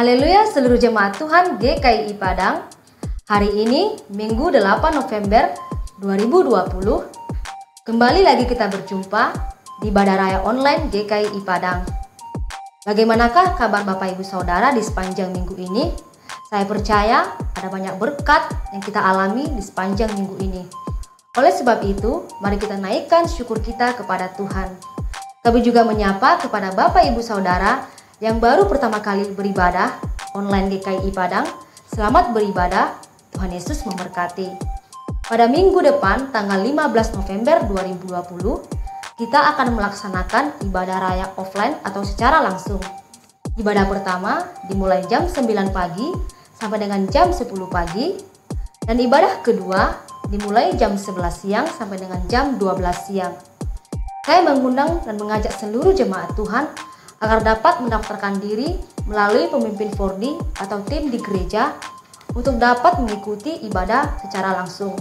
Haleluya seluruh jemaat Tuhan GKI Padang. Hari ini Minggu 8 November 2020. Kembali lagi kita berjumpa di Ibadah Raya Online GKI Padang. Bagaimanakah kabar Bapak Ibu Saudara di sepanjang minggu ini? Saya percaya ada banyak berkat yang kita alami di sepanjang minggu ini. Oleh sebab itu, mari kita naikkan syukur kita kepada Tuhan. Kami juga menyapa kepada Bapak Ibu Saudara yang baru pertama kali beribadah online GKI Padang. Selamat beribadah, Tuhan Yesus memberkati. Pada minggu depan tanggal 15 November 2020, kita akan melaksanakan ibadah raya offline atau secara langsung. Ibadah pertama dimulai jam 9 pagi sampai dengan jam 10 pagi, dan ibadah kedua dimulai jam 11 siang sampai dengan jam 12 siang. Saya mengundang dan mengajak seluruh jemaat Tuhan agar dapat mendaftarkan diri melalui pemimpin 4D atau tim di gereja untuk dapat mengikuti ibadah secara langsung.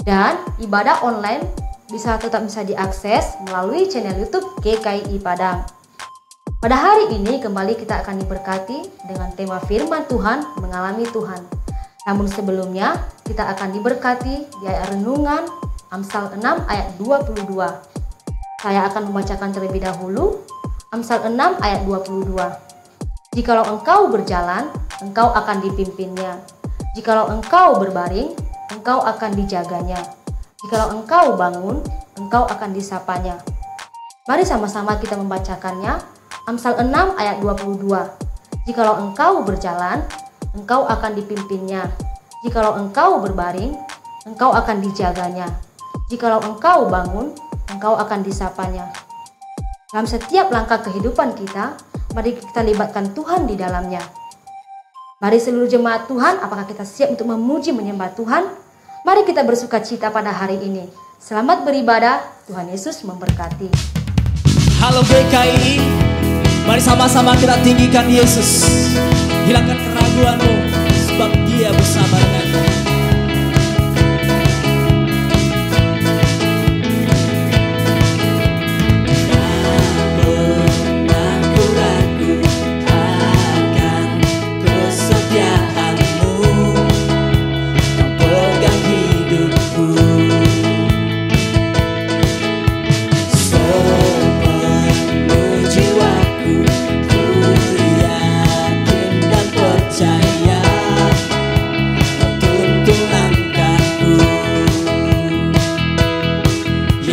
Dan ibadah online tetap bisa diakses melalui channel YouTube GKI Padang. Pada hari ini kembali kita akan diberkati dengan tema firman Tuhan mengalami Tuhan. Namun sebelumnya kita akan diberkati di ayat renungan Amsal 6 ayat 22. Saya akan membacakan terlebih dahulu Amsal 6 ayat 22. Jikalau engkau berjalan, engkau akan dipimpinnya. Jikalau engkau berbaring, engkau akan dijaganya. Jikalau engkau bangun, engkau akan disapanya. Mari sama-sama kita membacakannya. Amsal 6 ayat 22. Jikalau engkau berjalan, engkau akan dipimpinnya. Jikalau engkau berbaring, engkau akan dijaganya. Jikalau engkau bangun, engkau akan disapanya. Dalam setiap langkah kehidupan kita, mari kita libatkan Tuhan di dalamnya. Mari seluruh jemaat Tuhan, apakah kita siap untuk memuji menyembah Tuhan? Mari kita bersuka cita pada hari ini. Selamat beribadah, Tuhan Yesus memberkati. Halo GKI, mari sama-sama kita tinggikan Yesus. Hilangkan keraguanmu, sebab Dia bersama denganmu.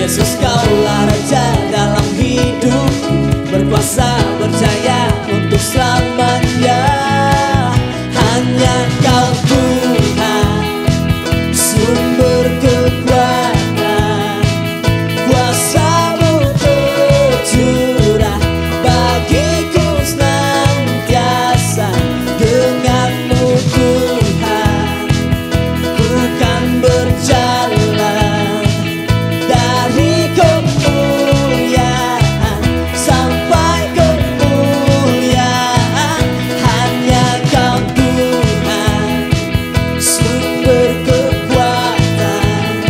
Yesus kaulah Raja dalam hidup, berkuasa berjaya untuk selamanya. Hanya Kau Tuhan, sumber kekuatan, kuasa-Mu tercurah bagiku senantiasa. Denganmu Tuhan, ku kan berjalan dari kemuliaan sampai kemuliaan. Hanya Kau Tuhan, sumber kekuatan,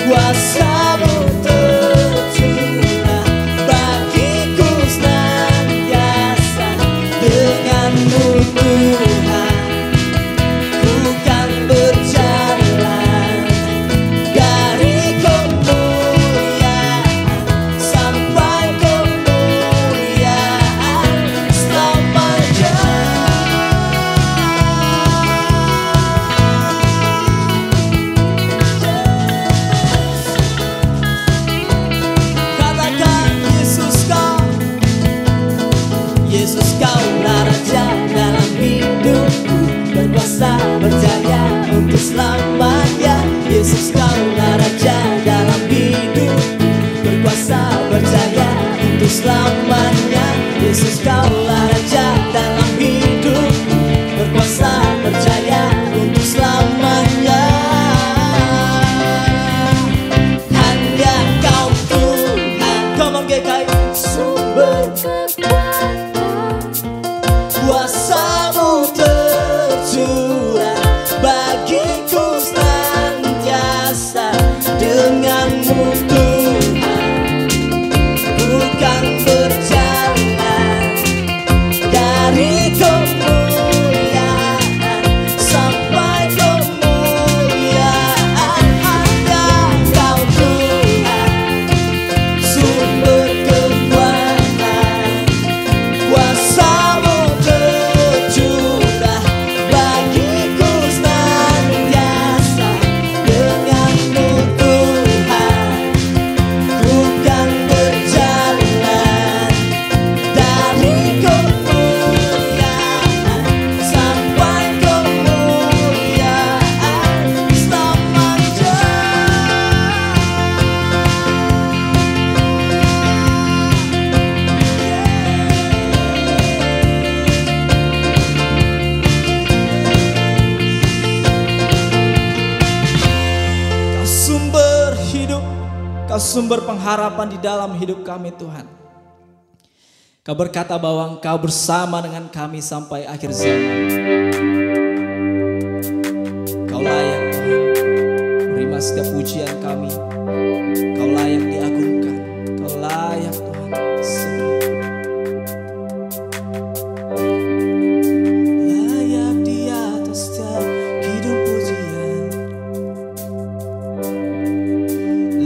kuasa-Mu tercurah bagiku senantiasa. Denganmu Tuhan, ku kan berjalan dari kemuliaan sampai kemuliaan selamanya. Katakan Yesus kaulah Raja dalam hidupku, berkuasa berjaya untuk selamanya. Yesus kaulah Raja dalam hidupku, berkuasa berjaya untuk selamanya. Yesus kaulah Raja dalam hidupku, berkuasa berjaya untuk selamanya. Hanya Kau Tuhan, come on GKI, sumber kuasa-Mu tercurah bagiku senantiasa. Denganmu Tuhan, ku kan berjalan dari kemuliaan Engkau sumber pengharapan di dalam hidup kami Tuhan. Kau berkata bahwa Engkau bersama dengan kami sampai akhir zaman. Kau layak Tuhan, terima setiap pujian kami. Kau layak diagungkan, Kau layak Tuhan. Layak di atas setiap hidup pujian,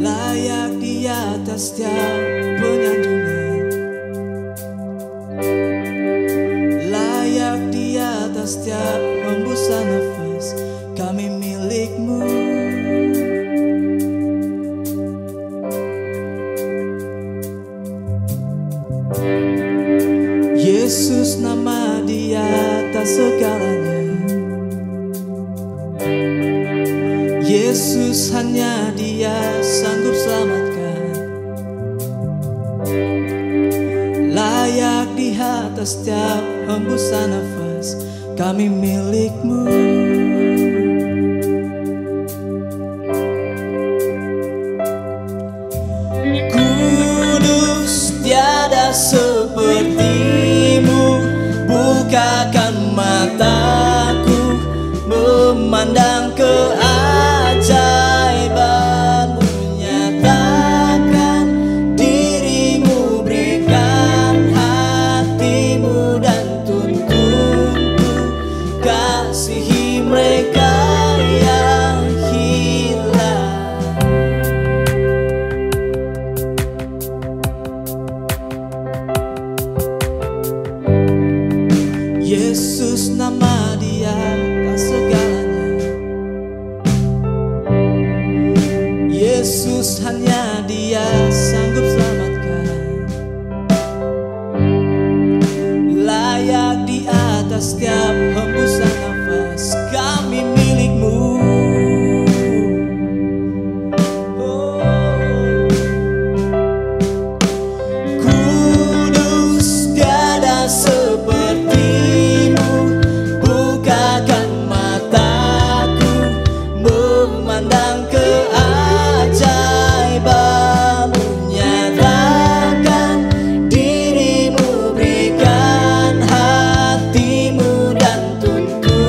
layak di atas setiap penyanjungan, layak di atas setiap hembusan nafas. Kami milik-Mu. Yesus, nama di atas segalanya. Yesus, hanya Dia sanggup selamatkan. Layak di atas setiap hembusan nafas. Kami milik-Mu. Kudus, tiada seperti-Mu. Bukakan mataku memandang keajaiban-Mu. Nyatakan diri-Mu, berikan hati-Mu dan tuntunku. Kasihi mereka yang hilang. Yesus, nama di atas segalanya. Yesus, hanya Dia sanggup selamatkan. Layak di atas setiap hembusan nafas. Kami milik-Mu. Oh. Kudus, tiada seperti-Mu. Bukakan mataku memandang keajaiban-Mu. Nyatakan diri-Mu, berikan hati-Mu dan tuntunku.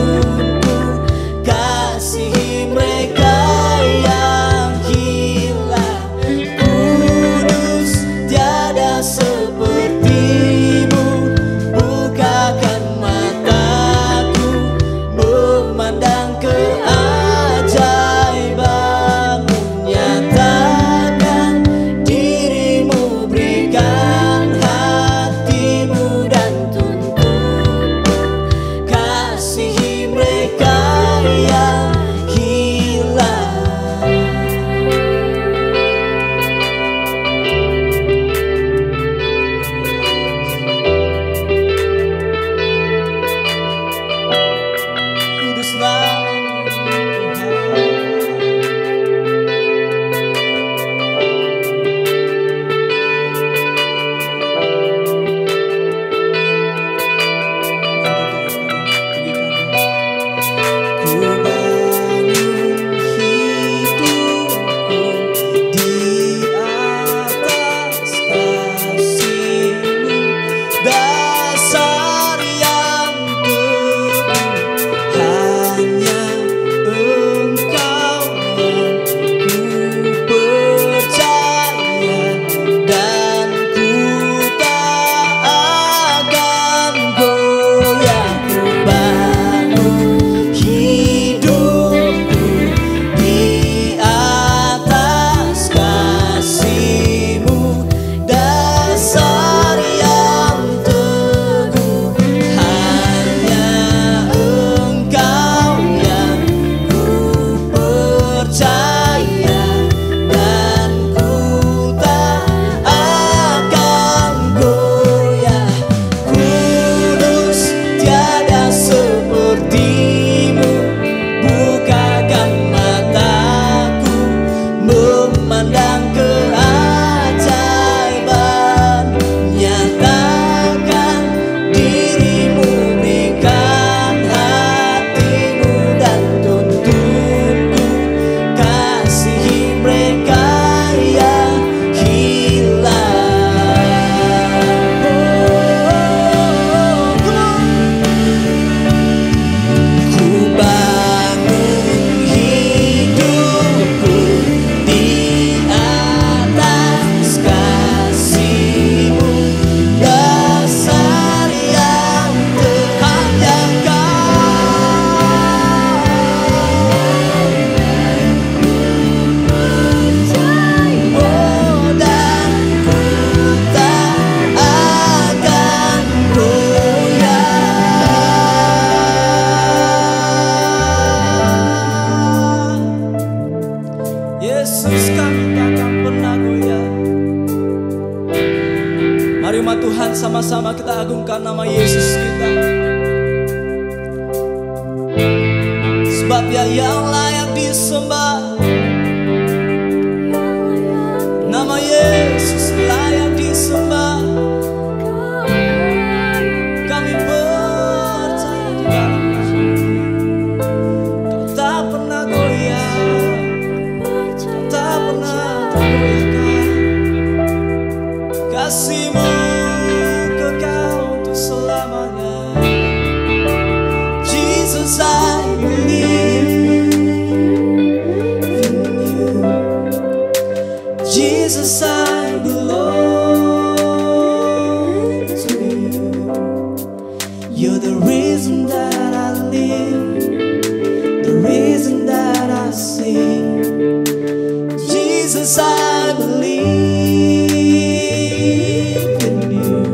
agungkan nama Yesus kita. Sebab Dia yang layak disembah. Nama Yesus layak disembah. Kami percaya di dalam-Mu. Kau tak pernah goyah, Kau tak pernah tergoyahkan. Kasih-Mu kekal untuk selamanya. Jesus, I believe in You. Jesus, I belong to You. You're the reason that I live, the reason that I sing. Jesus, I believe in You.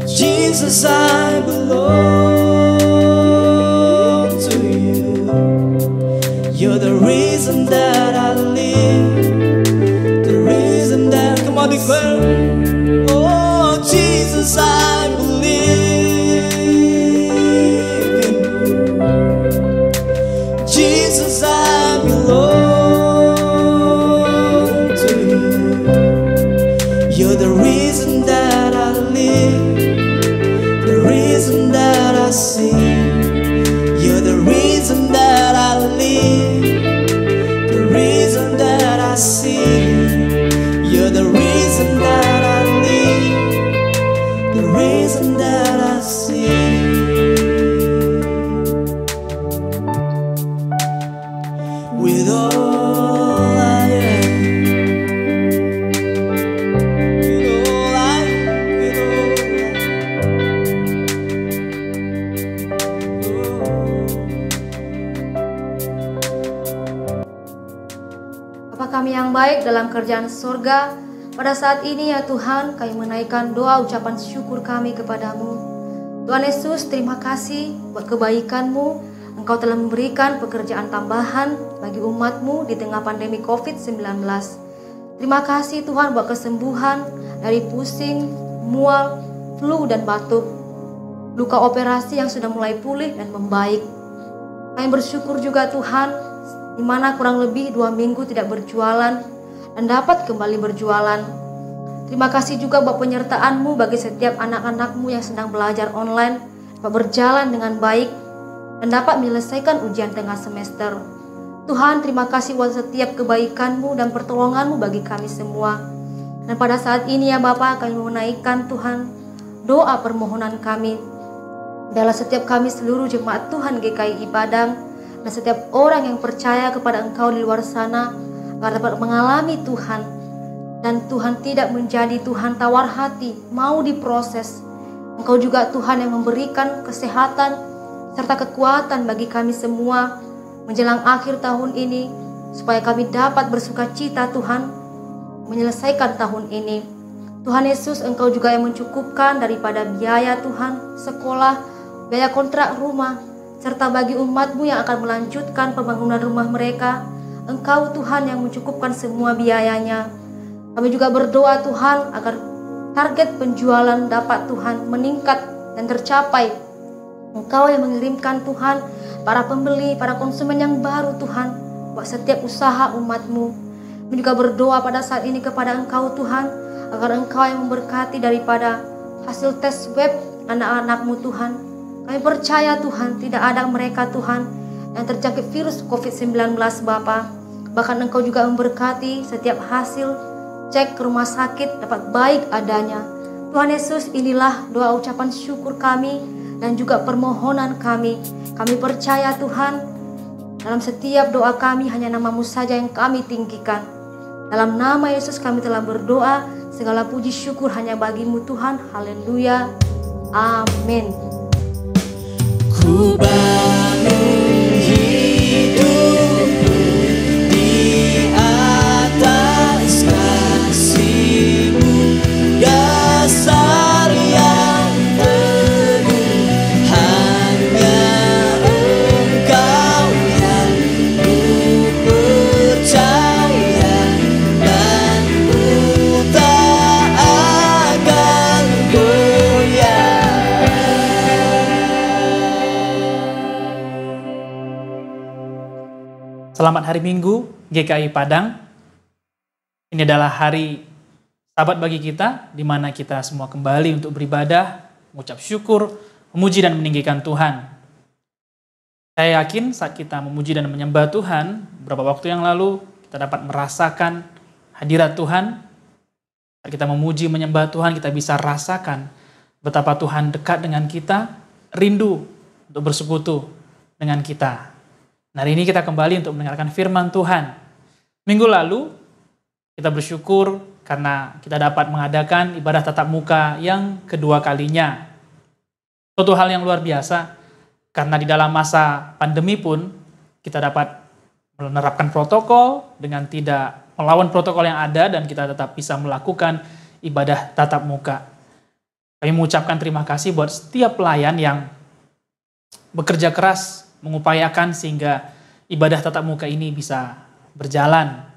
Jesus, I belong to You. You're the reason that I live, the reason that, come on, declare. Oh, Jesus, I believe in You. Jesus, I belong to You. You're the reason that I live, the reason that I sing. You're the reason that I live, the reason that I sing. You're the reason that I live, the reason that I sing. With all I am, with all I am, with all Bapa kami yang baik dalam kerjaan surga, pada saat ini ya Tuhan, kami menaikkan doa ucapan syukur kami kepadamu. Tuhan Yesus, terima kasih buat kebaikan-Mu. Engkau telah memberikan pekerjaan tambahan bagi umat-Mu di tengah pandemi COVID-19. Terima kasih Tuhan buat kesembuhan dari pusing, mual, flu dan batuk. Luka operasi yang sudah mulai pulih dan membaik. Kami bersyukur juga Tuhan, di mana kurang lebih 2 minggu tidak berjualan dan dapat kembali berjualan. Terima kasih juga buat penyertaan-Mu bagi setiap anak-anak-Mu yang sedang belajar online, dapat berjalan dengan baik dan dapat menyelesaikan ujian tengah semester. Tuhan, terima kasih buat setiap kebaikan-Mu dan pertolongan-Mu bagi kami semua. Dan pada saat ini ya Bapa, kami menaikkan Tuhan doa permohonan kami dalam setiap kami seluruh jemaat Tuhan GKI Padang dan setiap orang yang percaya kepada Engkau di luar sana agar dapat mengalami Tuhan. Dan Tuhan tidak menjadi Tuhan tawar hati, mau diproses. Engkau juga Tuhan yang memberikan kesehatan serta kekuatan bagi kami semua menjelang akhir tahun ini, supaya kami dapat bersuka cita Tuhan menyelesaikan tahun ini. Tuhan Yesus, Engkau juga yang mencukupkan daripada biaya Tuhan, sekolah, biaya kontrak rumah, serta bagi umat-Mu yang akan melanjutkan pembangunan rumah mereka. Engkau Tuhan yang mencukupkan semua biayanya. Kami juga berdoa Tuhan agar target penjualan dapat Tuhan meningkat dan tercapai. Engkau yang mengirimkan Tuhan para pembeli, para konsumen yang baru Tuhan buat setiap usaha umat-Mu. Kami juga berdoa pada saat ini kepada Engkau Tuhan, agar Engkau yang memberkati daripada hasil tes swab anak-anak-Mu Tuhan. Kami percaya Tuhan tidak ada mereka Tuhan yang terjangkit virus COVID-19 Bapa. Bahkan Engkau juga memberkati setiap hasil cek ke rumah sakit dapat baik adanya. Tuhan Yesus, inilah doa ucapan syukur kami dan juga permohonan kami. Kami percaya Tuhan, dalam setiap doa kami hanya nama-Mu saja yang kami tinggikan. Dalam nama Yesus kami telah berdoa, segala puji syukur hanya bagi-Mu Tuhan. Haleluya. Amin. Ku bangun hidupku di atas kasih-Mu, dasar yang teguh hanya Engkau yang ku percaya, dan ku tak akan Selamat hari Minggu GKI Padang. Ini adalah hari Sabat bagi kita, di mana kita semua kembali untuk beribadah, mengucap syukur, memuji dan meninggikan Tuhan. Saya yakin saat kita memuji dan menyembah Tuhan, beberapa waktu yang lalu kita dapat merasakan hadirat Tuhan. Saat kita memuji menyembah Tuhan, kita bisa rasakan betapa Tuhan dekat dengan kita, rindu untuk bersekutu dengan kita. Nah, hari ini kita kembali untuk mendengarkan firman Tuhan. Minggu lalu kita bersyukur karena kita dapat mengadakan ibadah tatap muka yang kedua kalinya. Suatu hal yang luar biasa, karena di dalam masa pandemi pun kita dapat menerapkan protokol dengan tidak melawan protokol yang ada dan kita tetap bisa melakukan ibadah tatap muka. Kami mengucapkan terima kasih buat setiap pelayan yang bekerja keras mengupayakan sehingga ibadah tatap muka ini bisa berjalan.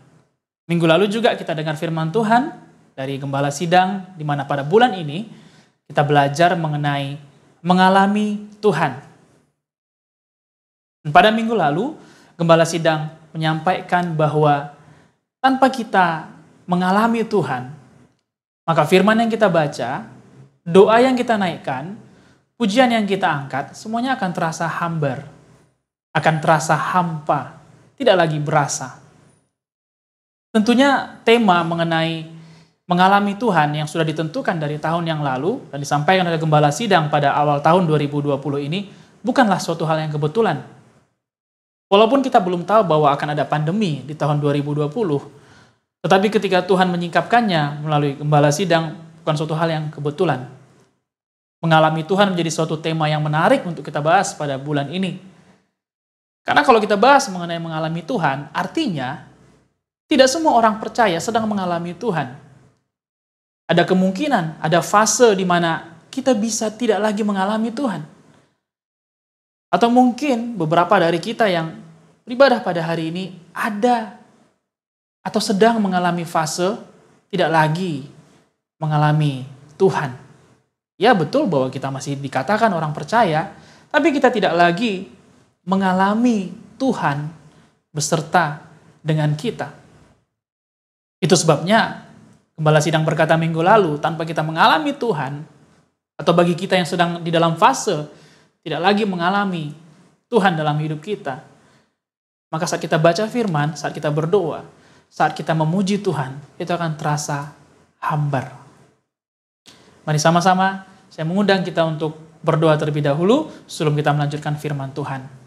Minggu lalu juga kita dengar firman Tuhan dari Gembala Sidang, di mana pada bulan ini kita belajar mengenai mengalami Tuhan. Dan pada minggu lalu, Gembala Sidang menyampaikan bahwa tanpa kita mengalami Tuhan, maka firman yang kita baca, doa yang kita naikkan, pujian yang kita angkat, semuanya akan terasa hambar, akan terasa hampa, tidak lagi berasa. Tentunya tema mengenai mengalami Tuhan yang sudah ditentukan dari tahun yang lalu dan disampaikan oleh Gembala Sidang pada awal tahun 2020 ini bukanlah suatu hal yang kebetulan. Walaupun kita belum tahu bahwa akan ada pandemi di tahun 2020, tetapi ketika Tuhan menyingkapkannya melalui Gembala Sidang bukan suatu hal yang kebetulan. Mengalami Tuhan menjadi suatu tema yang menarik untuk kita bahas pada bulan ini. Karena kalau kita bahas mengenai mengalami Tuhan, artinya tidak semua orang percaya sedang mengalami Tuhan. Ada kemungkinan, ada fase di mana kita bisa tidak lagi mengalami Tuhan. Atau mungkin beberapa dari kita yang beribadah pada hari ini ada atau sedang mengalami fase tidak lagi mengalami Tuhan. Ya betul bahwa kita masih dikatakan orang percaya, tapi kita tidak lagi mengalami Tuhan beserta dengan kita. Itu sebabnya Gembala Sidang berkata minggu lalu, tanpa kita mengalami Tuhan, atau bagi kita yang sedang di dalam fase tidak lagi mengalami Tuhan dalam hidup kita, maka saat kita baca firman, saat kita berdoa, saat kita memuji Tuhan, itu akan terasa hambar. Mari sama-sama saya mengundang kita untuk berdoa terlebih dahulu sebelum kita melanjutkan firman Tuhan.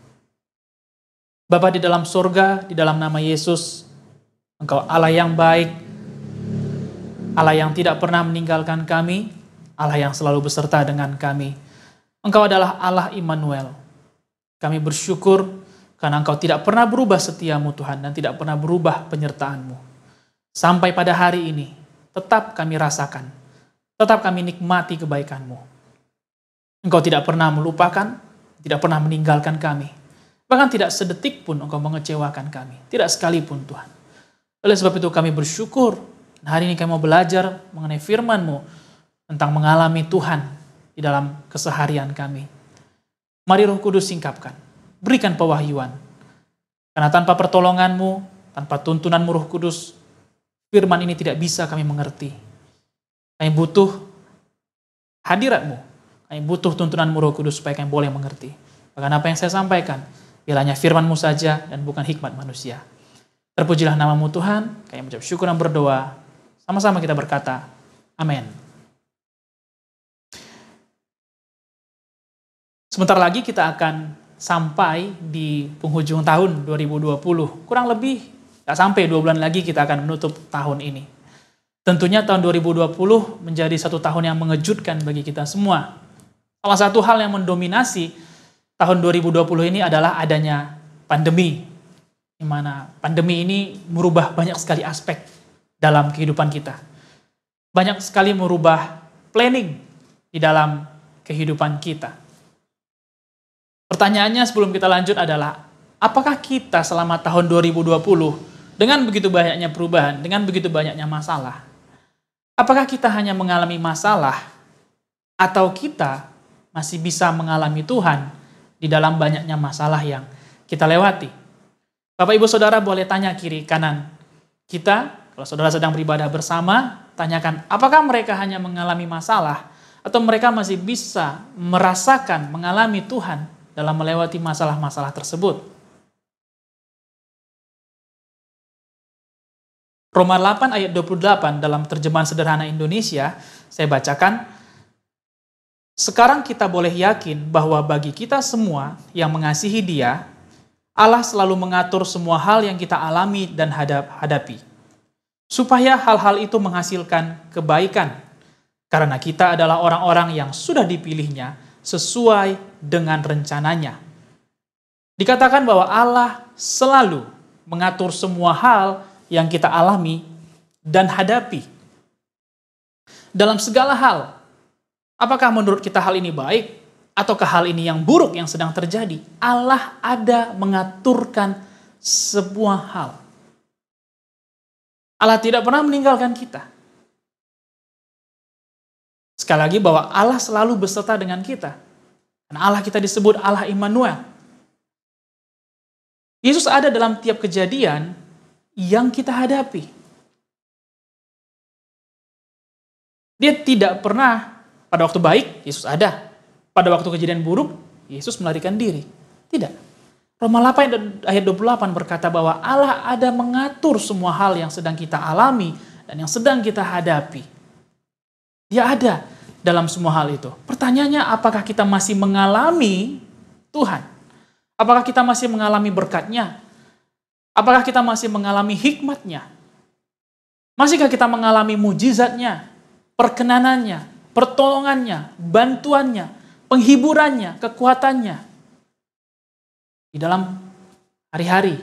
Bapa di dalam surga, di dalam nama Yesus, Engkau Allah yang baik, Allah yang tidak pernah meninggalkan kami, Allah yang selalu beserta dengan kami. Engkau adalah Allah Immanuel. Kami bersyukur karena Engkau tidak pernah berubah setiamu Tuhan dan tidak pernah berubah penyertaan-Mu. Sampai pada hari ini, tetap kami rasakan, tetap kami nikmati kebaikan-Mu. Engkau tidak pernah melupakan, tidak pernah meninggalkan kami. Bahkan tidak sedetik pun Engkau mengecewakan kami. Tidak sekalipun Tuhan. Oleh sebab itu kami bersyukur. Hari ini kami mau belajar mengenai firman-Mu tentang mengalami Tuhan di dalam keseharian kami. Mari Roh Kudus singkapkan. Berikan pewahyuan. Karena tanpa pertolongan-Mu, tanpa tuntunan-Mu Roh Kudus, firman ini tidak bisa kami mengerti. Kami butuh hadirat-Mu. Kami butuh tuntunan-Mu Roh Kudus supaya kami boleh mengerti. Bahkan apa yang saya sampaikan, biarlah hanya firman-Mu saja dan bukan hikmat manusia. Terpujilah nama-Mu Tuhan, kami mengucap syukur dan berdoa. Sama-sama kita berkata, amin. Sebentar lagi kita akan sampai di penghujung tahun 2020. Kurang lebih, gak sampai 2 bulan lagi kita akan menutup tahun ini. Tentunya tahun 2020 menjadi satu tahun yang mengejutkan bagi kita semua. Salah satu hal yang mendominasi tahun 2020 ini adalah adanya pandemi. Di mana pandemi ini merubah banyak sekali aspek dalam kehidupan kita. Banyak sekali merubah planning di dalam kehidupan kita. Pertanyaannya sebelum kita lanjut adalah, apakah kita selama tahun 2020 dengan begitu banyaknya perubahan, dengan begitu banyaknya masalah, apakah kita hanya mengalami masalah atau kita masih bisa mengalami Tuhan di dalam banyaknya masalah yang kita lewati? Bapak Ibu Saudara boleh tanya kiri kanan kita, kalau saudara sedang beribadah bersama, tanyakan apakah mereka hanya mengalami masalah atau mereka masih bisa merasakan, mengalami Tuhan dalam melewati masalah-masalah tersebut. Roma 8 ayat 28 dalam terjemahan sederhana Indonesia, saya bacakan, sekarang kita boleh yakin bahwa bagi kita semua yang mengasihi Dia, Allah selalu mengatur semua hal yang kita alami dan hadapi, supaya hal-hal itu menghasilkan kebaikan, karena kita adalah orang-orang yang sudah dipilihnya sesuai dengan rencananya. Dikatakan bahwa Allah selalu mengatur semua hal yang kita alami dan hadapi. Dalam segala hal, apakah menurut kita hal ini baik, ataukah hal ini yang buruk yang sedang terjadi? Allah ada mengaturkan sebuah hal. Allah tidak pernah meninggalkan kita. Sekali lagi bahwa Allah selalu beserta dengan kita. Dan Allah kita disebut Allah Immanuel. Yesus ada dalam tiap kejadian yang kita hadapi. Dia tidak pernah, pada waktu baik, Yesus ada. Pada waktu kejadian buruk, Yesus melarikan diri. Tidak. Roma 8 ayat 28 berkata bahwa Allah ada mengatur semua hal yang sedang kita alami dan yang sedang kita hadapi. Dia ada dalam semua hal itu. Pertanyaannya, apakah kita masih mengalami Tuhan? Apakah kita masih mengalami berkat-Nya? Apakah kita masih mengalami hikmat-Nya? Masihkah kita mengalami mujizat-Nya, perkenanannya, pertolongannya, bantuannya, penghiburannya, kekuatannya di dalam hari-hari,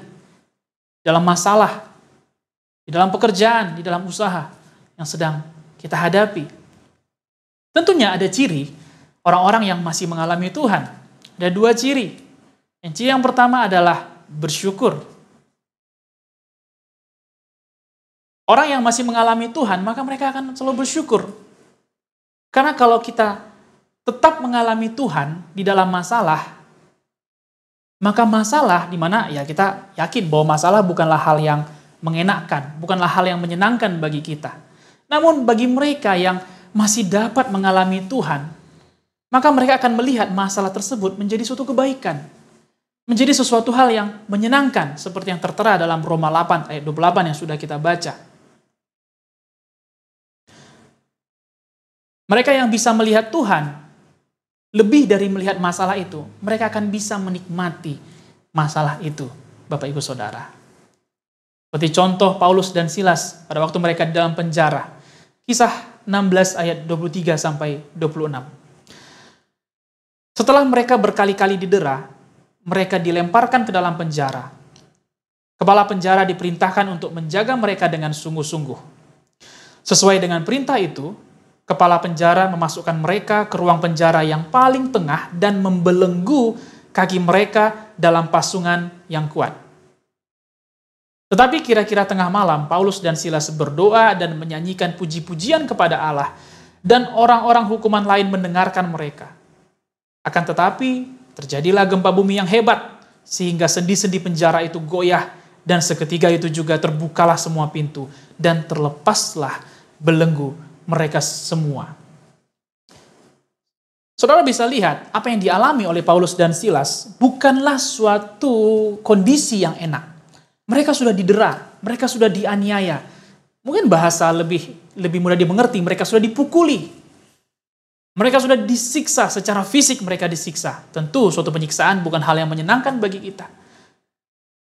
dalam masalah, di dalam pekerjaan, di dalam usaha yang sedang kita hadapi? Tentunya ada ciri orang-orang yang masih mengalami Tuhan. Ada dua ciri. Yang ciri yang pertama adalah bersyukur. Orang yang masih mengalami Tuhan, maka mereka akan selalu bersyukur. Karena kalau kita tetap mengalami Tuhan di dalam masalah, maka masalah di mana ya kita yakin bahwa masalah bukanlah hal yang mengenakkan, bukanlah hal yang menyenangkan bagi kita. Namun bagi mereka yang masih dapat mengalami Tuhan, maka mereka akan melihat masalah tersebut menjadi suatu kebaikan. Menjadi sesuatu hal yang menyenangkan, seperti yang tertera dalam Roma 8 ayat 28 yang sudah kita baca. Mereka yang bisa melihat Tuhan, lebih dari melihat masalah itu, mereka akan bisa menikmati masalah itu, Bapak Ibu Saudara. Seperti contoh Paulus dan Silas pada waktu mereka di dalam penjara. Kisah 16 ayat 23 sampai 26. Setelah mereka berkali-kali didera, mereka dilemparkan ke dalam penjara. Kepala penjara diperintahkan untuk menjaga mereka dengan sungguh-sungguh. Sesuai dengan perintah itu, kepala penjara memasukkan mereka ke ruang penjara yang paling tengah dan membelenggu kaki mereka dalam pasungan yang kuat. Tetapi kira-kira tengah malam, Paulus dan Silas berdoa dan menyanyikan puji-pujian kepada Allah, dan orang-orang hukuman lain mendengarkan mereka. Akan tetapi, terjadilah gempa bumi yang hebat, sehingga sendi-sendi penjara itu goyah, dan seketika itu juga terbukalah semua pintu, dan terlepaslah belenggu mereka semua. Saudara bisa lihat, apa yang dialami oleh Paulus dan Silas bukanlah suatu kondisi yang enak. Mereka sudah didera, mereka sudah dianiaya. Mungkin bahasa lebih mudah dimengerti, mereka sudah dipukuli. Mereka sudah disiksa, secara fisik mereka disiksa. Tentu suatu penyiksaan bukan hal yang menyenangkan bagi kita.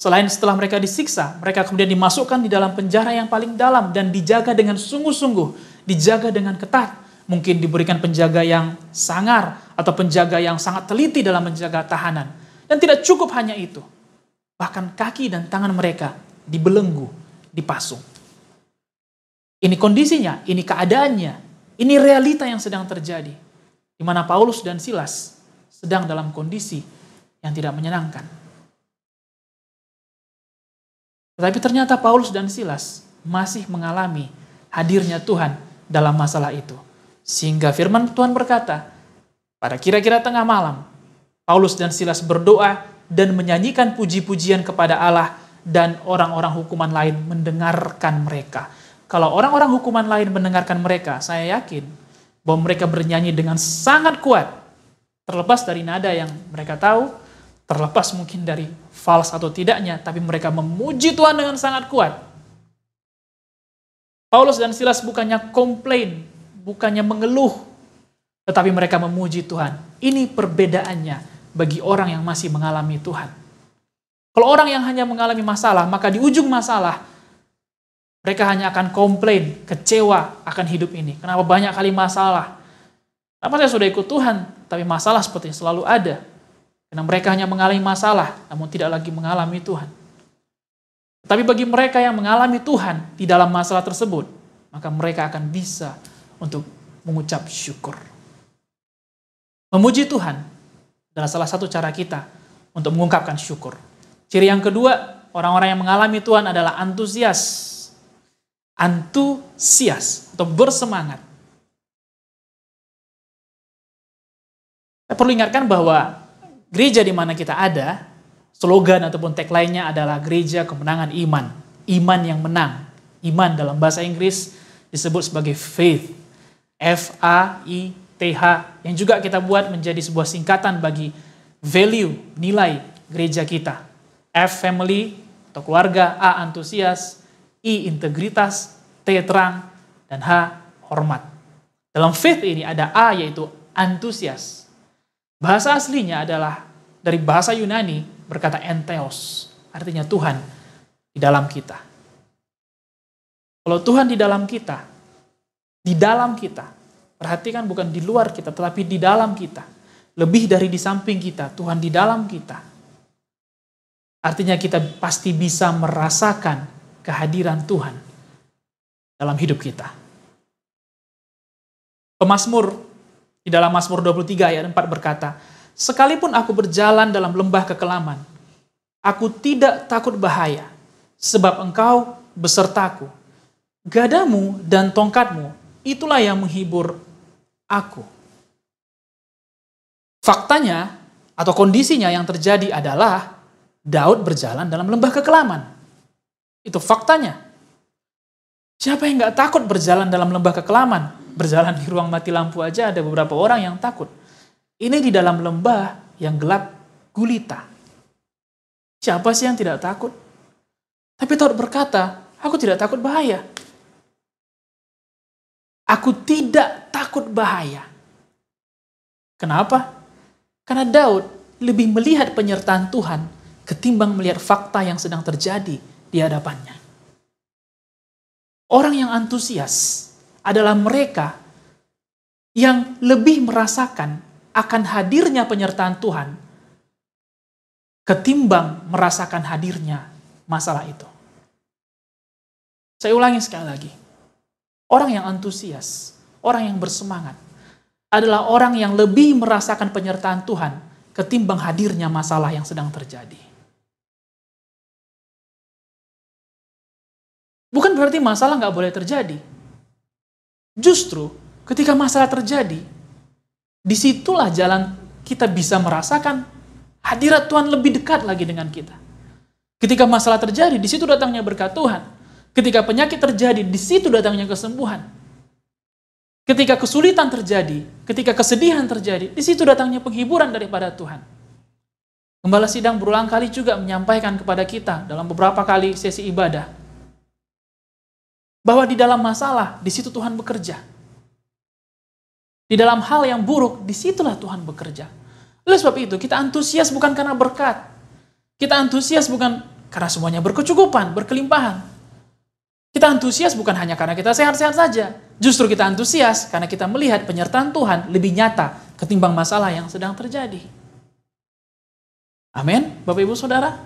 Selain setelah mereka disiksa, mereka kemudian dimasukkan di dalam penjara yang paling dalam dan dijaga dengan sungguh-sungguh, dijaga dengan ketat. Mungkin diberikan penjaga yang sangar atau penjaga yang sangat teliti dalam menjaga tahanan. Dan tidak cukup hanya itu. Bahkan kaki dan tangan mereka dibelenggu, dipasung. Ini kondisinya, ini keadaannya, ini realita yang sedang terjadi. Di mana Paulus dan Silas sedang dalam kondisi yang tidak menyenangkan. Tetapi ternyata Paulus dan Silas masih mengalami hadirnya Tuhan dalam masalah itu. Sehingga firman Tuhan berkata, pada kira-kira tengah malam, Paulus dan Silas berdoa dan menyanyikan puji-pujian kepada Allah, dan orang-orang hukuman lain mendengarkan mereka. Kalau orang-orang hukuman lain mendengarkan mereka, saya yakin bahwa mereka bernyanyi dengan sangat kuat. Terlepas dari nada yang mereka tahu, terlepas mungkin dari fals atau tidaknya, tapi mereka memuji Tuhan dengan sangat kuat. Paulus dan Silas bukannya komplain, bukannya mengeluh, tetapi mereka memuji Tuhan. Ini perbedaannya bagi orang yang masih mengalami Tuhan. Kalau orang yang hanya mengalami masalah, maka di ujung masalah, mereka hanya akan komplain, kecewa akan hidup ini. Kenapa banyak kali masalah? Kenapa saya sudah ikut Tuhan, tapi masalah sepertinya selalu ada. Karena mereka hanya mengalami masalah, namun tidak lagi mengalami Tuhan. Tapi bagi mereka yang mengalami Tuhan di dalam masalah tersebut, maka mereka akan bisa untuk mengucap syukur. Memuji Tuhan adalah salah satu cara kita untuk mengungkapkan syukur. Ciri yang kedua, orang-orang yang mengalami Tuhan adalah antusias. Antusias atau bersemangat. Saya perlu ingatkan bahwa gereja di mana kita ada, slogan ataupun tagline-nya adalah gereja kemenangan iman. Iman yang menang. Iman dalam bahasa Inggris disebut sebagai faith. F-A-I-T-H. Yang juga kita buat menjadi sebuah singkatan bagi value, nilai gereja kita. F, family atau keluarga. A, antusias. I, integritas. T, terang. Dan H, hormat. Dalam faith ini ada A, yaitu antusias. Bahasa aslinya adalah dari bahasa Yunani berkata entheos, artinya Tuhan di dalam kita. Kalau Tuhan di dalam kita, perhatikan bukan di luar kita, tetapi di dalam kita. Lebih dari di samping kita, Tuhan di dalam kita. Artinya kita pasti bisa merasakan kehadiran Tuhan dalam hidup kita. Pemazmur di dalam Mazmur 23 ayat 4 berkata, sekalipun aku berjalan dalam lembah kekelaman, aku tidak takut bahaya, sebab engkau besertaku. Gadamu dan tongkatmu, itulah yang menghibur aku. Faktanya, atau kondisinya yang terjadi adalah, Daud berjalan dalam lembah kekelaman. Itu faktanya. Siapa yang gak takut berjalan dalam lembah kekelaman? Berjalan di ruang mati lampu aja ada beberapa orang yang takut. Ini di dalam lembah yang gelap gulita. Siapa sih yang tidak takut? Tapi Daud berkata, aku tidak takut bahaya. Aku tidak takut bahaya. Kenapa? Karena Daud lebih melihat penyertaan Tuhan ketimbang melihat fakta yang sedang terjadi di hadapannya. Orang yang antusias adalah mereka yang lebih merasakan akan hadirnya penyertaan Tuhan ketimbang merasakan hadirnya masalah itu. Saya ulangi sekali lagi. Orang yang antusias, orang yang bersemangat adalah orang yang lebih merasakan penyertaan Tuhan ketimbang hadirnya masalah yang sedang terjadi. Bukan berarti masalah nggak boleh terjadi. Justru ketika masalah terjadi, disitulah jalan kita bisa merasakan hadirat Tuhan lebih dekat lagi dengan kita. Ketika masalah terjadi, di situ datangnya berkat Tuhan. Ketika penyakit terjadi, di situ datangnya kesembuhan. Ketika kesulitan terjadi, ketika kesedihan terjadi, di situ datangnya penghiburan daripada Tuhan. Gembala Sidang berulang kali juga menyampaikan kepada kita dalam beberapa kali sesi ibadah, bahwa di dalam masalah, di situ Tuhan bekerja. Di dalam hal yang buruk, disitulah Tuhan bekerja. Oleh sebab itu, kita antusias bukan karena berkat. Kita antusias bukan karena semuanya berkecukupan, berkelimpahan. Kita antusias bukan hanya karena kita sehat-sehat saja. Justru kita antusias karena kita melihat penyertaan Tuhan lebih nyata ketimbang masalah yang sedang terjadi. Amin, Bapak Ibu Saudara.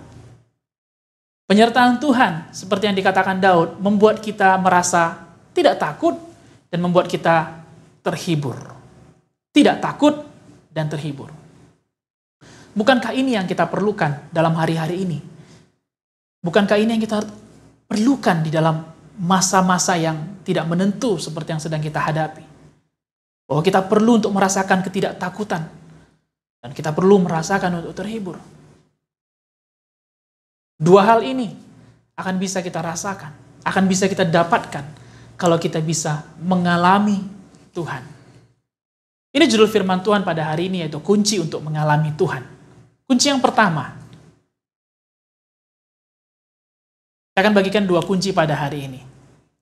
Penyertaan Tuhan, seperti yang dikatakan Daud, membuat kita merasa tidak takut dan membuat kita terhibur. Tidak takut dan terhibur. Bukankah ini yang kita perlukan dalam hari-hari ini? Bukankah ini yang kita perlukan di dalam masa-masa yang tidak menentu seperti yang sedang kita hadapi? Bahwa kita perlu untuk merasakan ketidaktakutan dan kita perlu merasakan untuk terhibur. Dua hal ini akan bisa kita rasakan, akan bisa kita dapatkan kalau kita bisa mengalami Tuhan. Ini judul firman Tuhan pada hari ini, yaitu kunci untuk mengalami Tuhan. Kunci yang pertama, saya akan bagikan 2 kunci pada hari ini.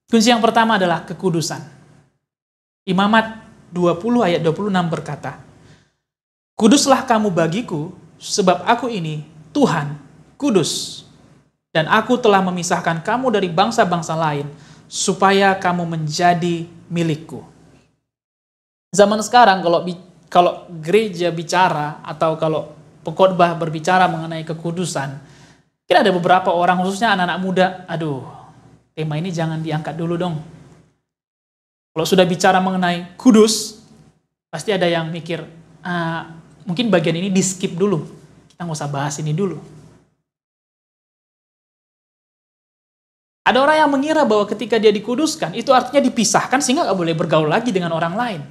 Kunci yang pertama adalah kekudusan. Imamat 20 ayat 26 berkata, "Kuduslah kamu bagiku, sebab aku ini Tuhan, kudus. Dan aku telah memisahkan kamu dari bangsa-bangsa lain, supaya kamu menjadi milikku." Zaman sekarang kalau gereja bicara atau kalau pengkhotbah berbicara mengenai kekudusan, kira ada beberapa orang, khususnya anak-anak muda, aduh, tema ini jangan diangkat dulu dong. Kalau sudah bicara mengenai kudus, pasti ada yang mikir, mungkin bagian ini di skip dulu, kita nggak usah bahas ini dulu. Ada orang yang mengira bahwa ketika dia dikuduskan, itu artinya dipisahkan sehingga nggak boleh bergaul lagi dengan orang lain.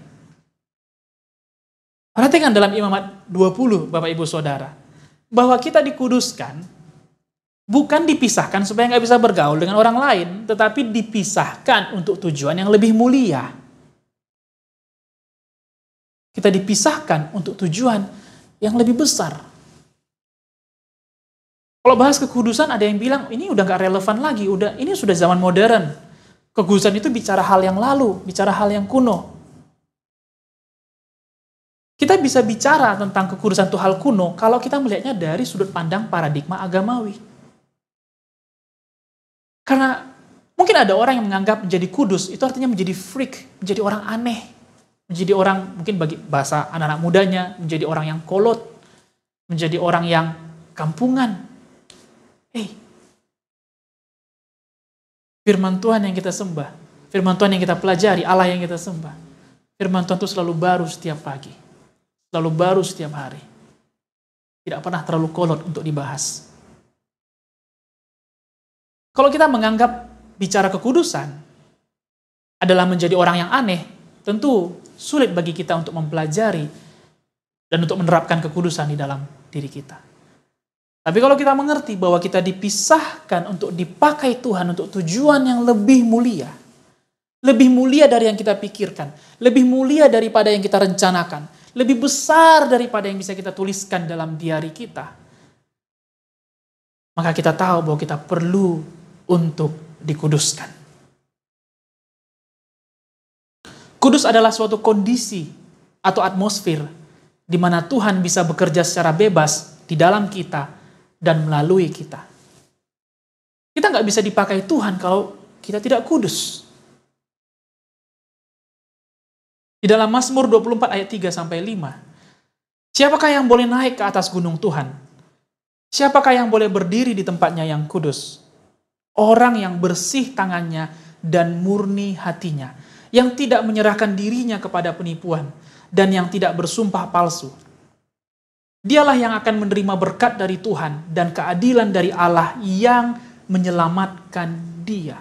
Perhatikan dalam Imamat 20, Bapak Ibu Saudara, bahwa kita dikuduskan bukan dipisahkan supaya nggak bisa bergaul dengan orang lain, tetapi dipisahkan untuk tujuan yang lebih mulia. Kita dipisahkan untuk tujuan yang lebih besar. Kalau bahas kekudusan, ada yang bilang, ini udah nggak relevan lagi, ini sudah zaman modern. Kekudusan itu bicara hal yang lalu, bicara hal yang kuno. Kita bisa bicara tentang kekudusan itu hal kuno kalau kita melihatnya dari sudut pandang paradigma agamawi. Karena mungkin ada orang yang menganggap menjadi kudus itu artinya menjadi freak, menjadi orang aneh, menjadi orang, mungkin bagi bahasa anak-anak mudanya, menjadi orang yang kolot, menjadi orang yang kampungan. Firman Tuhan yang kita sembah, firman Tuhan yang kita pelajari, Allah yang kita sembah, firman Tuhan itu selalu baru setiap pagi, selalu baru setiap hari. Tidak pernah terlalu kolot untuk dibahas. Kalau kita menganggap bicara kekudusan adalah menjadi orang yang aneh, tentu sulit bagi kita untuk mempelajari dan untuk menerapkan kekudusan di dalam diri kita. Tapi kalau kita mengerti bahwa kita dipisahkan untuk dipakai Tuhan untuk tujuan yang lebih mulia dari yang kita pikirkan, lebih mulia daripada yang kita rencanakan, lebih besar daripada yang bisa kita tuliskan dalam diari kita, maka kita tahu bahwa kita perlu untuk dikuduskan. Kudus adalah suatu kondisi atau atmosfer di mana Tuhan bisa bekerja secara bebas di dalam kita dan melalui kita. Kita nggak bisa dipakai Tuhan kalau kita tidak kudus. Di dalam Mazmur 24 ayat 3-5, siapakah yang boleh naik ke atas gunung Tuhan? Siapakah yang boleh berdiri di tempatnya yang kudus? Orang yang bersih tangannya dan murni hatinya, yang tidak menyerahkan dirinya kepada penipuan dan yang tidak bersumpah palsu. Dialah yang akan menerima berkat dari Tuhan dan keadilan dari Allah yang menyelamatkan dia.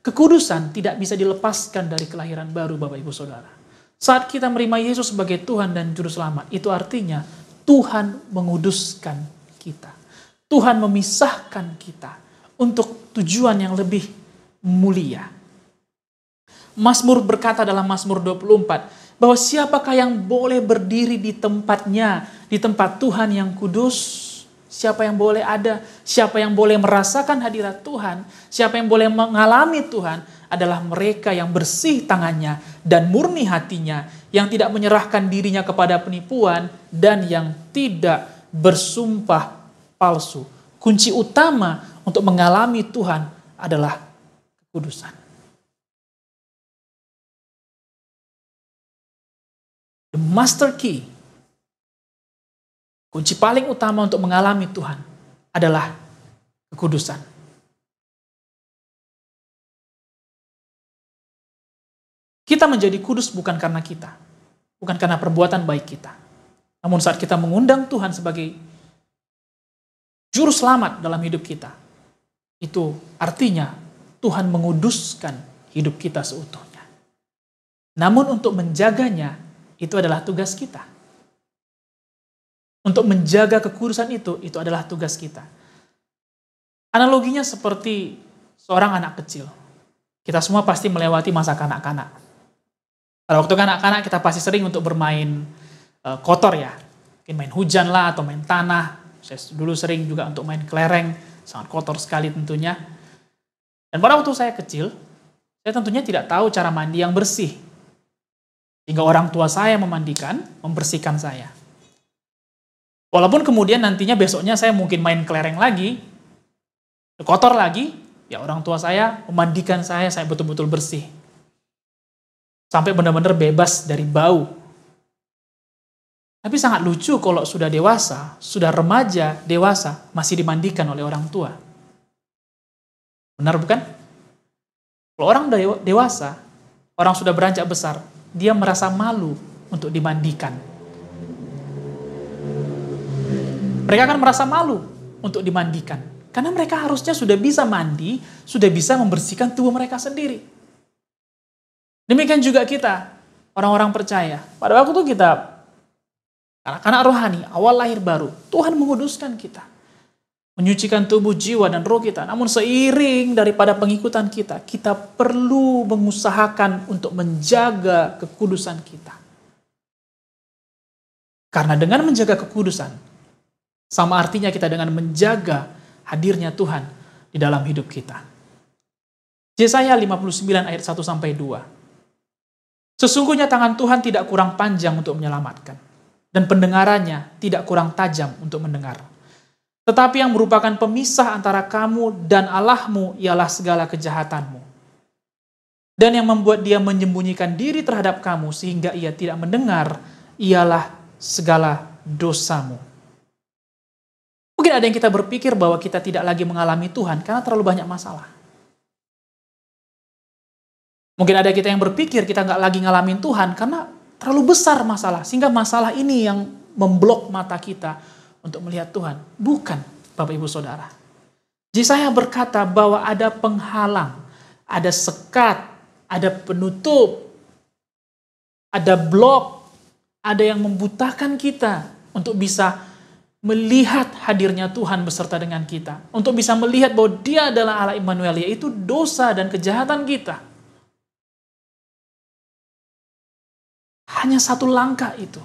Kekudusan tidak bisa dilepaskan dari kelahiran baru, Bapak Ibu Saudara. Saat kita menerima Yesus sebagai Tuhan dan Juru Selamat, itu artinya Tuhan menguduskan kita. Tuhan memisahkan kita untuk tujuan yang lebih mulia. Mazmur berkata dalam Mazmur 24, bahwa siapakah yang boleh berdiri di tempatnya, di tempat Tuhan yang kudus? Siapa yang boleh ada? Siapa yang boleh merasakan hadirat Tuhan? Siapa yang boleh mengalami Tuhan? Adalah mereka yang bersih tangannya dan murni hatinya, yang tidak menyerahkan dirinya kepada penipuan dan yang tidak bersumpah palsu. Kunci utama untuk mengalami Tuhan adalah kekudusan. The master key, kunci paling utama untuk mengalami Tuhan adalah kekudusan. Kita menjadi kudus bukan karena kita, bukan karena perbuatan baik kita. Namun saat kita mengundang Tuhan sebagai Juru Selamat dalam hidup kita, itu artinya Tuhan menguduskan hidup kita seutuhnya. Namun untuk menjaganya, itu adalah tugas kita. Untuk menjaga kekudusan itu adalah tugas kita. Analoginya seperti seorang anak kecil. Kita semua pasti melewati masa kanak-kanak. Pada waktu kanak-kanak kita pasti sering untuk bermain kotor ya. Mungkin main hujan lah atau main tanah. Saya dulu sering juga untuk main kelereng, sangat kotor sekali tentunya. Dan pada waktu saya kecil, saya tentunya tidak tahu cara mandi yang bersih. Hingga orang tua saya memandikan, membersihkan saya. Walaupun kemudian nantinya besoknya saya mungkin main kelereng lagi, kotor lagi, ya orang tua saya memandikan saya betul-betul bersih. Sampai benar-benar bebas dari bau. Tapi sangat lucu kalau sudah dewasa, sudah remaja, dewasa, masih dimandikan oleh orang tua. Benar bukan? Kalau orang dewasa, orang sudah beranjak besar, dia merasa malu untuk dimandikan. Mereka akan merasa malu untuk dimandikan. Karena mereka harusnya sudah bisa mandi, sudah bisa membersihkan tubuh mereka sendiri. Demikian juga kita, orang-orang percaya. Pada waktu itu kita, anak-anak rohani, awal lahir baru, Tuhan menguduskan kita. Menyucikan tubuh, jiwa, dan roh kita. Namun seiring daripada pengikutan kita, kita perlu mengusahakan untuk menjaga kekudusan kita. Karena dengan menjaga kekudusan, sama artinya kita dengan menjaga hadirnya Tuhan di dalam hidup kita. Yesaya 59 ayat 1-2. Sesungguhnya tangan Tuhan tidak kurang panjang untuk menyelamatkan, dan pendengarannya tidak kurang tajam untuk mendengar. Tetapi yang merupakan pemisah antara kamu dan Allahmu ialah segala kejahatanmu. Dan yang membuat dia menyembunyikan diri terhadap kamu sehingga ia tidak mendengar ialah segala dosamu. Mungkin ada yang kita berpikir bahwa kita tidak lagi mengalami Tuhan karena terlalu banyak masalah. Mungkin ada kita yang berpikir kita nggak lagi ngalamin Tuhan karena terlalu besar masalah, sehingga masalah ini yang memblok mata kita untuk melihat Tuhan. Bukan, Bapak Ibu Saudara. Yesaya berkata bahwa ada penghalang, ada sekat, ada penutup, ada blok, ada yang membutakan kita untuk bisa melihat hadirnya Tuhan beserta dengan kita. Untuk bisa melihat bahwa Dia adalah Allah Immanuel, yaitu dosa dan kejahatan kita. Hanya satu langkah itu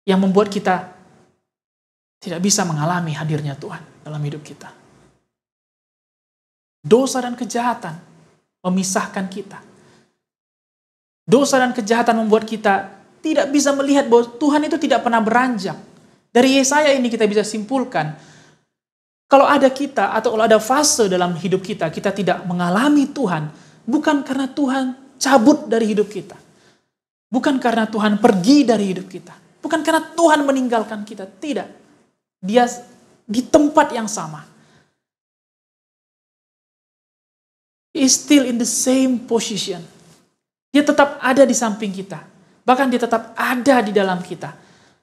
yang membuat kita tidak bisa mengalami hadirnya Tuhan dalam hidup kita. Dosa dan kejahatan memisahkan kita. Dosa dan kejahatan membuat kita tidak bisa melihat bahwa Tuhan itu tidak pernah beranjak. Dari Yesaya ini kita bisa simpulkan, kalau ada kita atau kalau ada fase dalam hidup kita, kita tidak mengalami Tuhan, bukan karena Tuhan cabut dari hidup kita. Bukan karena Tuhan pergi dari hidup kita. Bukan karena Tuhan meninggalkan kita. Tidak. Dia di tempat yang sama. He is still in the same position. Dia tetap ada di samping kita. Bahkan dia tetap ada di dalam kita.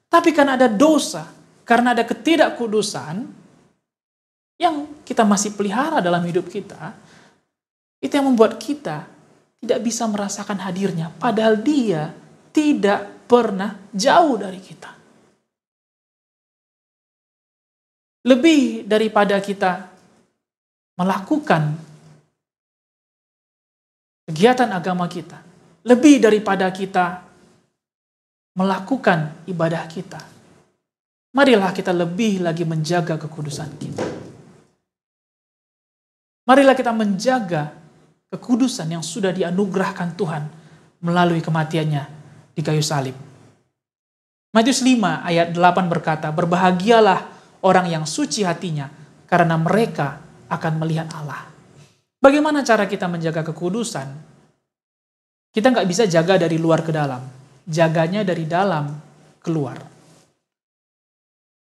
Tapi karena ada dosa, karena ada ketidakkudusan yang kita masih pelihara dalam hidup kita, itu yang membuat kita tidak bisa merasakan hadirnya, padahal Dia tidak pernah jauh dari kita. Lebih daripada kita melakukan kegiatan agama kita, lebih daripada kita melakukan ibadah kita, marilah kita lebih lagi menjaga kekudusan kita. Marilah kita menjaga kekudusan yang sudah dianugerahkan Tuhan melalui kematiannya di kayu salib. Matius 5 ayat 8 berkata, berbahagialah orang yang suci hatinya, karena mereka akan melihat Allah. Bagaimana cara kita menjaga kekudusan? Kita nggak bisa jaga dari luar ke dalam. Jaganya dari dalam keluar.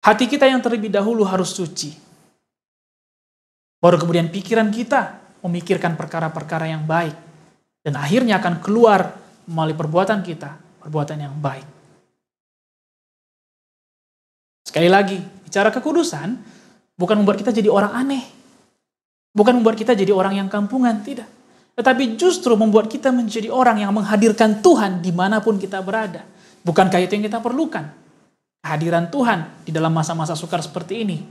Hati kita yang terlebih dahulu harus suci. Baru kemudian pikiran kita memikirkan perkara-perkara yang baik. Dan akhirnya akan keluar melalui perbuatan kita, perbuatan yang baik. Sekali lagi, bicara kekudusan bukan membuat kita jadi orang aneh. Bukan membuat kita jadi orang yang kampungan, tidak. Tetapi justru membuat kita menjadi orang yang menghadirkan Tuhan dimanapun kita berada. Bukankah itu yang kita perlukan? Kehadiran Tuhan di dalam masa-masa sukar seperti ini.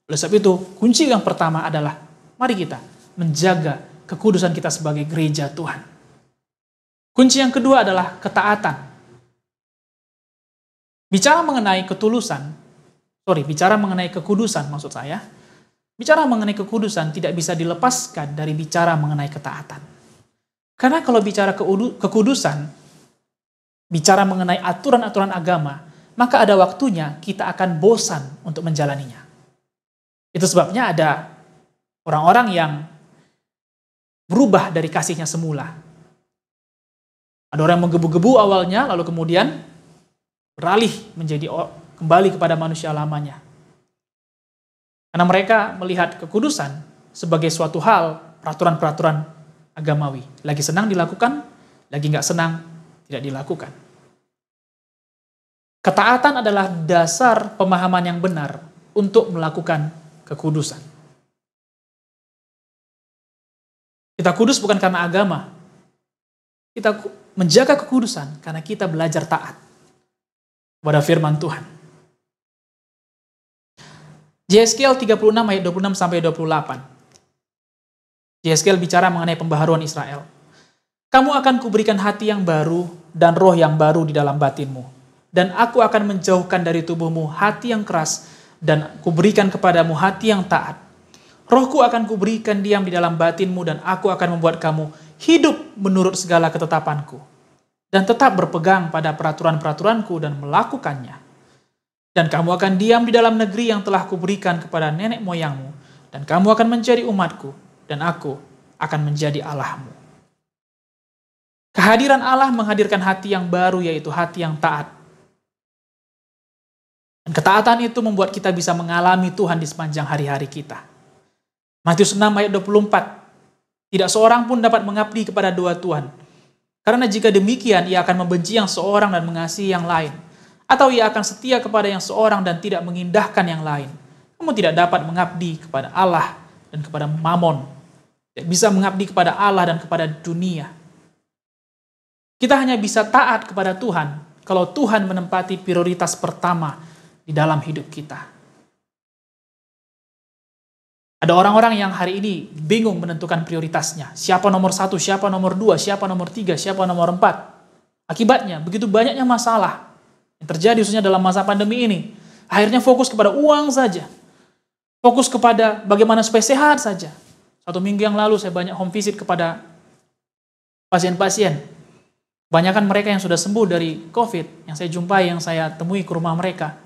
Oleh sebab itu, kunci yang pertama adalah Mari kita menjaga kekudusan kita sebagai gereja Tuhan. Kunci yang kedua adalah ketaatan. Bicara mengenai kekudusan maksud saya. Bicara mengenai kekudusan tidak bisa dilepaskan dari bicara mengenai ketaatan. Karena kalau bicara kekudusan, bicara mengenai aturan-aturan agama, maka ada waktunya kita akan bosan untuk menjalaninya. Itu sebabnya ada orang-orang yang berubah dari kasihnya semula. Ada orang yang menggebu-gebu awalnya, lalu kemudian beralih menjadi kembali kepada manusia lamanya. Karena mereka melihat kekudusan sebagai suatu hal, peraturan-peraturan agamawi. Lagi senang dilakukan, lagi nggak senang tidak dilakukan. Ketaatan adalah dasar pemahaman yang benar untuk melakukan kekudusan. Kita kudus bukan karena agama. Kita menjaga kekudusan karena kita belajar taat kepada firman Tuhan. Yesaya 36 ayat 26 sampai 28. Yesaya bicara mengenai pembaharuan Israel. Kamu akan kuberikan hati yang baru dan roh yang baru di dalam batinmu. Dan aku akan menjauhkan dari tubuhmu hati yang keras dan kuberikan kepadamu hati yang taat. Rohku akan kuberikan diam di dalam batinmu dan aku akan membuat kamu hidup menurut segala ketetapanku. Dan tetap berpegang pada peraturan-peraturanku dan melakukannya. Dan kamu akan diam di dalam negeri yang telah kuberikan kepada nenek moyangmu. Dan kamu akan menjadi umatku dan aku akan menjadi Allahmu. Kehadiran Allah menghadirkan hati yang baru, yaitu hati yang taat. Dan ketaatan itu membuat kita bisa mengalami Tuhan di sepanjang hari-hari kita. Matius 6 ayat 24. Tidak seorang pun dapat mengabdi kepada dua Tuhan. Karena jika demikian, ia akan membenci yang seorang dan mengasihi yang lain. Atau ia akan setia kepada yang seorang dan tidak mengindahkan yang lain. Kamu tidak dapat mengabdi kepada Allah dan kepada Mamon. Tidak bisa mengabdi kepada Allah dan kepada dunia. Kita hanya bisa taat kepada Tuhan kalau Tuhan menempati prioritas pertama di dalam hidup kita. Ada orang-orang yang hari ini bingung menentukan prioritasnya. Siapa nomor 1, siapa nomor 2, siapa nomor 3, siapa nomor 4. Akibatnya begitu banyaknya masalah yang terjadi khususnya dalam masa pandemi ini. Akhirnya fokus kepada uang saja. Fokus kepada bagaimana supaya sehat saja. 1 minggu yang lalu saya banyak home visit kepada pasien-pasien. Kebanyakan mereka yang sudah sembuh dari COVID, yang saya jumpai, yang saya temui ke rumah mereka.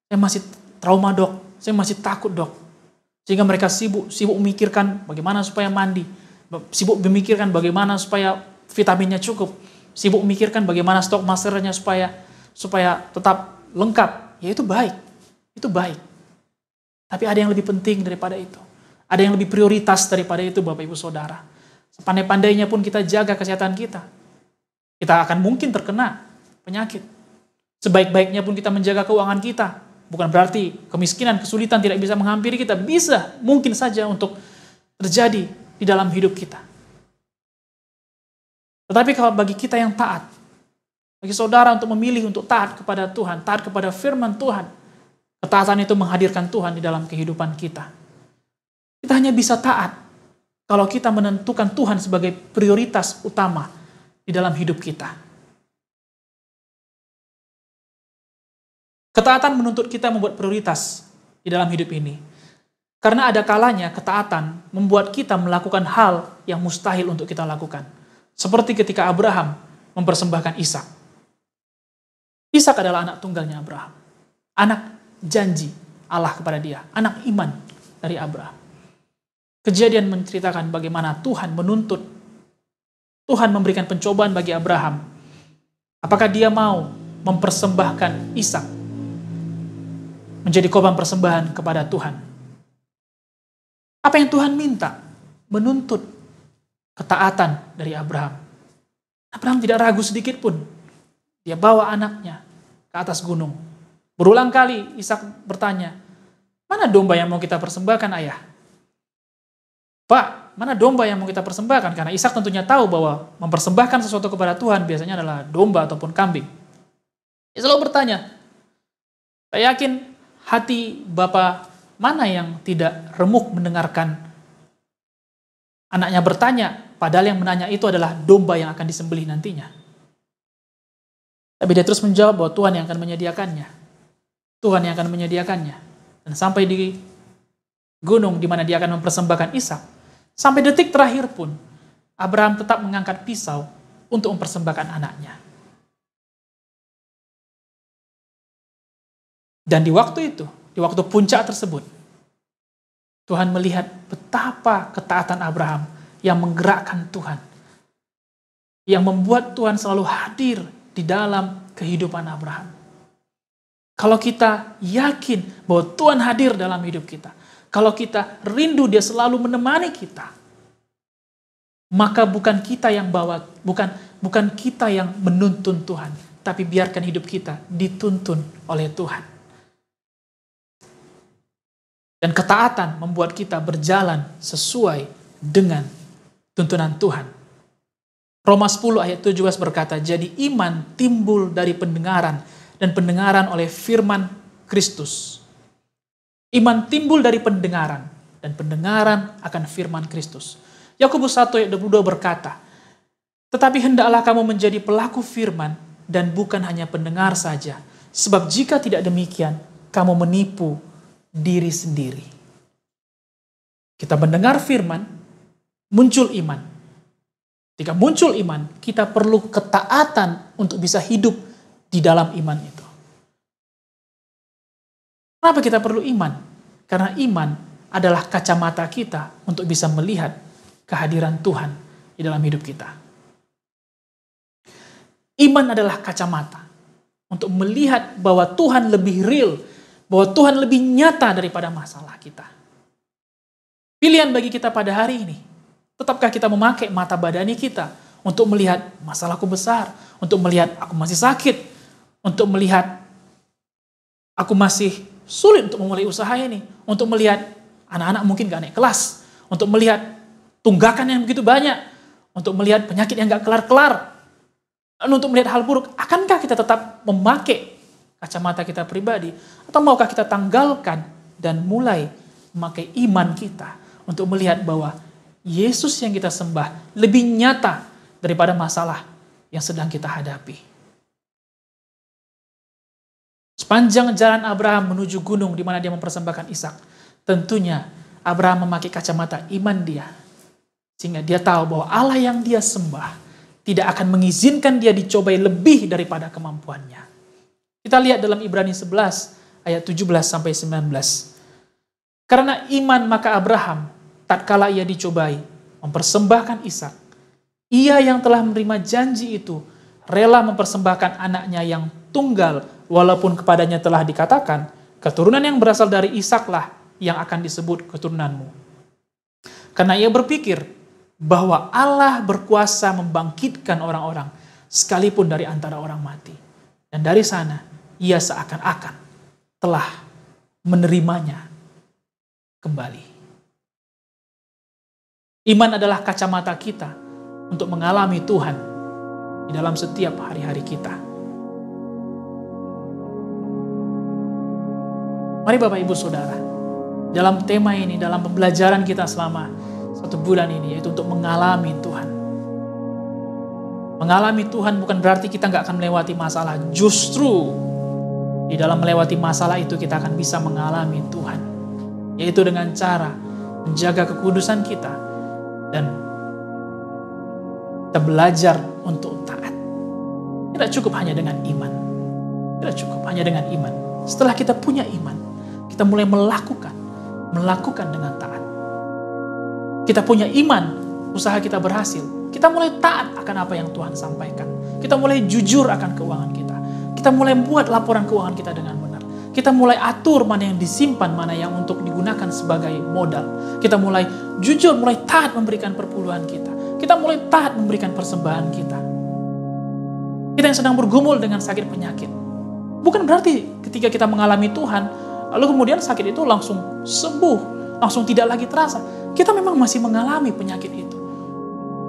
Saya masih trauma dok, saya masih takut dok. Sehingga mereka sibuk memikirkan bagaimana supaya mandi. Sibuk memikirkan bagaimana supaya vitaminnya cukup. Sibuk memikirkan bagaimana stok maskernya supaya tetap lengkap. Ya itu baik. Itu baik. Tapi ada yang lebih penting daripada itu. Ada yang lebih prioritas daripada itu Bapak Ibu Saudara. Sepandai-pandainya pun kita jaga kesehatan kita. Kita akan mungkin terkena penyakit. Sebaik-baiknya pun kita menjaga keuangan kita. Bukan berarti kemiskinan, kesulitan tidak bisa menghampiri kita. Bisa, mungkin saja untuk terjadi di dalam hidup kita. Tetapi kalau bagi kita yang taat, bagi saudara untuk memilih untuk taat kepada Tuhan, taat kepada firman Tuhan, ketaatan itu menghadirkan Tuhan di dalam kehidupan kita. Kita hanya bisa taat kalau kita menentukan Tuhan sebagai prioritas utama di dalam hidup kita. Ketaatan menuntut kita membuat prioritas di dalam hidup ini. Karena ada kalanya ketaatan membuat kita melakukan hal yang mustahil untuk kita lakukan. Seperti ketika Abraham mempersembahkan Ishak. Ishak adalah anak tunggalnya Abraham. Anak janji Allah kepada dia. Anak iman dari Abraham. Kejadian menceritakan bagaimana Tuhan menuntut. Tuhan memberikan pencobaan bagi Abraham. Apakah dia mau mempersembahkan Ishak menjadi korban persembahan kepada Tuhan? Apa yang Tuhan minta? Menuntut ketaatan dari Abraham. Abraham tidak ragu sedikit pun. Dia bawa anaknya ke atas gunung. Berulang kali Ishak bertanya, mana domba yang mau kita persembahkan ayah? Pak, mana domba yang mau kita persembahkan? Karena Ishak tentunya tahu bahwa mempersembahkan sesuatu kepada Tuhan biasanya adalah domba ataupun kambing. Dia selalu bertanya, saya yakin hati Bapa mana yang tidak remuk mendengarkan Anaknya bertanya, padahal yang menanya itu adalah domba yang akan disembelih nantinya. Tapi dia terus menjawab bahwa Tuhan yang akan menyediakannya. Tuhan yang akan menyediakannya. Dan sampai di gunung di mana dia akan mempersembahkan Ishak, sampai detik terakhir pun, Abraham tetap mengangkat pisau untuk mempersembahkan anaknya. Dan di waktu itu, di waktu puncak tersebut, Tuhan melihat betapa ketaatan Abraham yang menggerakkan Tuhan, yang membuat Tuhan selalu hadir di dalam kehidupan Abraham. Kalau kita yakin bahwa Tuhan hadir dalam hidup kita, kalau kita rindu dia selalu menemani kita, maka bukan kita yang bukan kita yang menuntun Tuhan, tapi biarkan hidup kita dituntun oleh Tuhan. Dan ketaatan membuat kita berjalan sesuai dengan tuntunan Tuhan. Roma 10 ayat 17 berkata, jadi iman timbul dari pendengaran, dan pendengaran oleh firman Kristus. Iman timbul dari pendengaran, dan pendengaran akan firman Kristus. Yakobus 1 ayat 22 berkata, tetapi hendaklah kamu menjadi pelaku firman, dan bukan hanya pendengar saja. Sebab jika tidak demikian, kamu menipu diri sendiri. Kita mendengar firman, muncul iman. Ketika muncul iman, kita perlu ketaatan untuk bisa hidup di dalam iman itu. Kenapa kita perlu iman? Karena iman adalah kacamata kita untuk bisa melihat kehadiran Tuhan di dalam hidup kita. Iman adalah kacamata untuk melihat bahwa Tuhan lebih real, bahwa Tuhan lebih nyata daripada masalah kita. Pilihan bagi kita pada hari ini, tetapkah kita memakai mata badani kita untuk melihat masalahku besar, untuk melihat aku masih sakit, untuk melihat aku masih sulit untuk memulai usaha ini, untuk melihat anak-anak mungkin gak naik kelas, untuk melihat tunggakan yang begitu banyak, untuk melihat penyakit yang gak kelar-kelar, dan untuk melihat hal buruk. Akankah kita tetap memakai kacamata kita pribadi, atau maukah kita tanggalkan dan mulai memakai iman kita untuk melihat bahwa Yesus yang kita sembah lebih nyata daripada masalah yang sedang kita hadapi. Sepanjang jalan Abraham menuju gunung di mana dia mempersembahkan Ishak, tentunya Abraham memakai kacamata iman dia, sehingga dia tahu bahwa Allah yang dia sembah tidak akan mengizinkan dia dicobai lebih daripada kemampuannya. Kita lihat dalam Ibrani 11 ayat 17 sampai 19. Karena iman maka Abraham tatkala ia dicobai mempersembahkan Ishak, ia yang telah menerima janji itu rela mempersembahkan anaknya yang tunggal, walaupun kepadanya telah dikatakan, keturunan yang berasal dari Ishaklah yang akan disebut keturunanmu. Karena ia berpikir bahwa Allah berkuasa membangkitkan orang-orang sekalipun dari antara orang mati. Dan dari sana ia seakan-akan telah menerimanya kembali. Iman adalah kacamata kita untuk mengalami Tuhan di dalam setiap hari-hari kita. Mari Bapak Ibu Saudara, dalam tema ini, dalam pembelajaran kita selama 1 bulan ini, yaitu untuk mengalami Tuhan. Mengalami Tuhan bukan berarti kita nggak akan melewati masalah. Justru di dalam melewati masalah itu kita akan bisa mengalami Tuhan. Yaitu dengan cara menjaga kekudusan kita dan kita belajar untuk taat. Tidak cukup hanya dengan iman. Tidak cukup hanya dengan iman. Setelah kita punya iman, kita mulai melakukan dengan taat. Kita punya iman, usaha kita berhasil. Kita mulai taat akan apa yang Tuhan sampaikan. Kita mulai jujur akan keuangan kita. Kita mulai buat laporan keuangan kita dengan benar. Kita mulai atur mana yang disimpan, mana yang untuk digunakan sebagai modal. Kita mulai jujur, mulai taat memberikan perpuluhan kita. Kita mulai taat memberikan persembahan kita. Kita yang sedang bergumul dengan sakit penyakit. Bukan berarti ketika kita mengalami Tuhan, lalu kemudian sakit itu langsung sembuh, langsung tidak lagi terasa. Kita memang masih mengalami penyakit itu.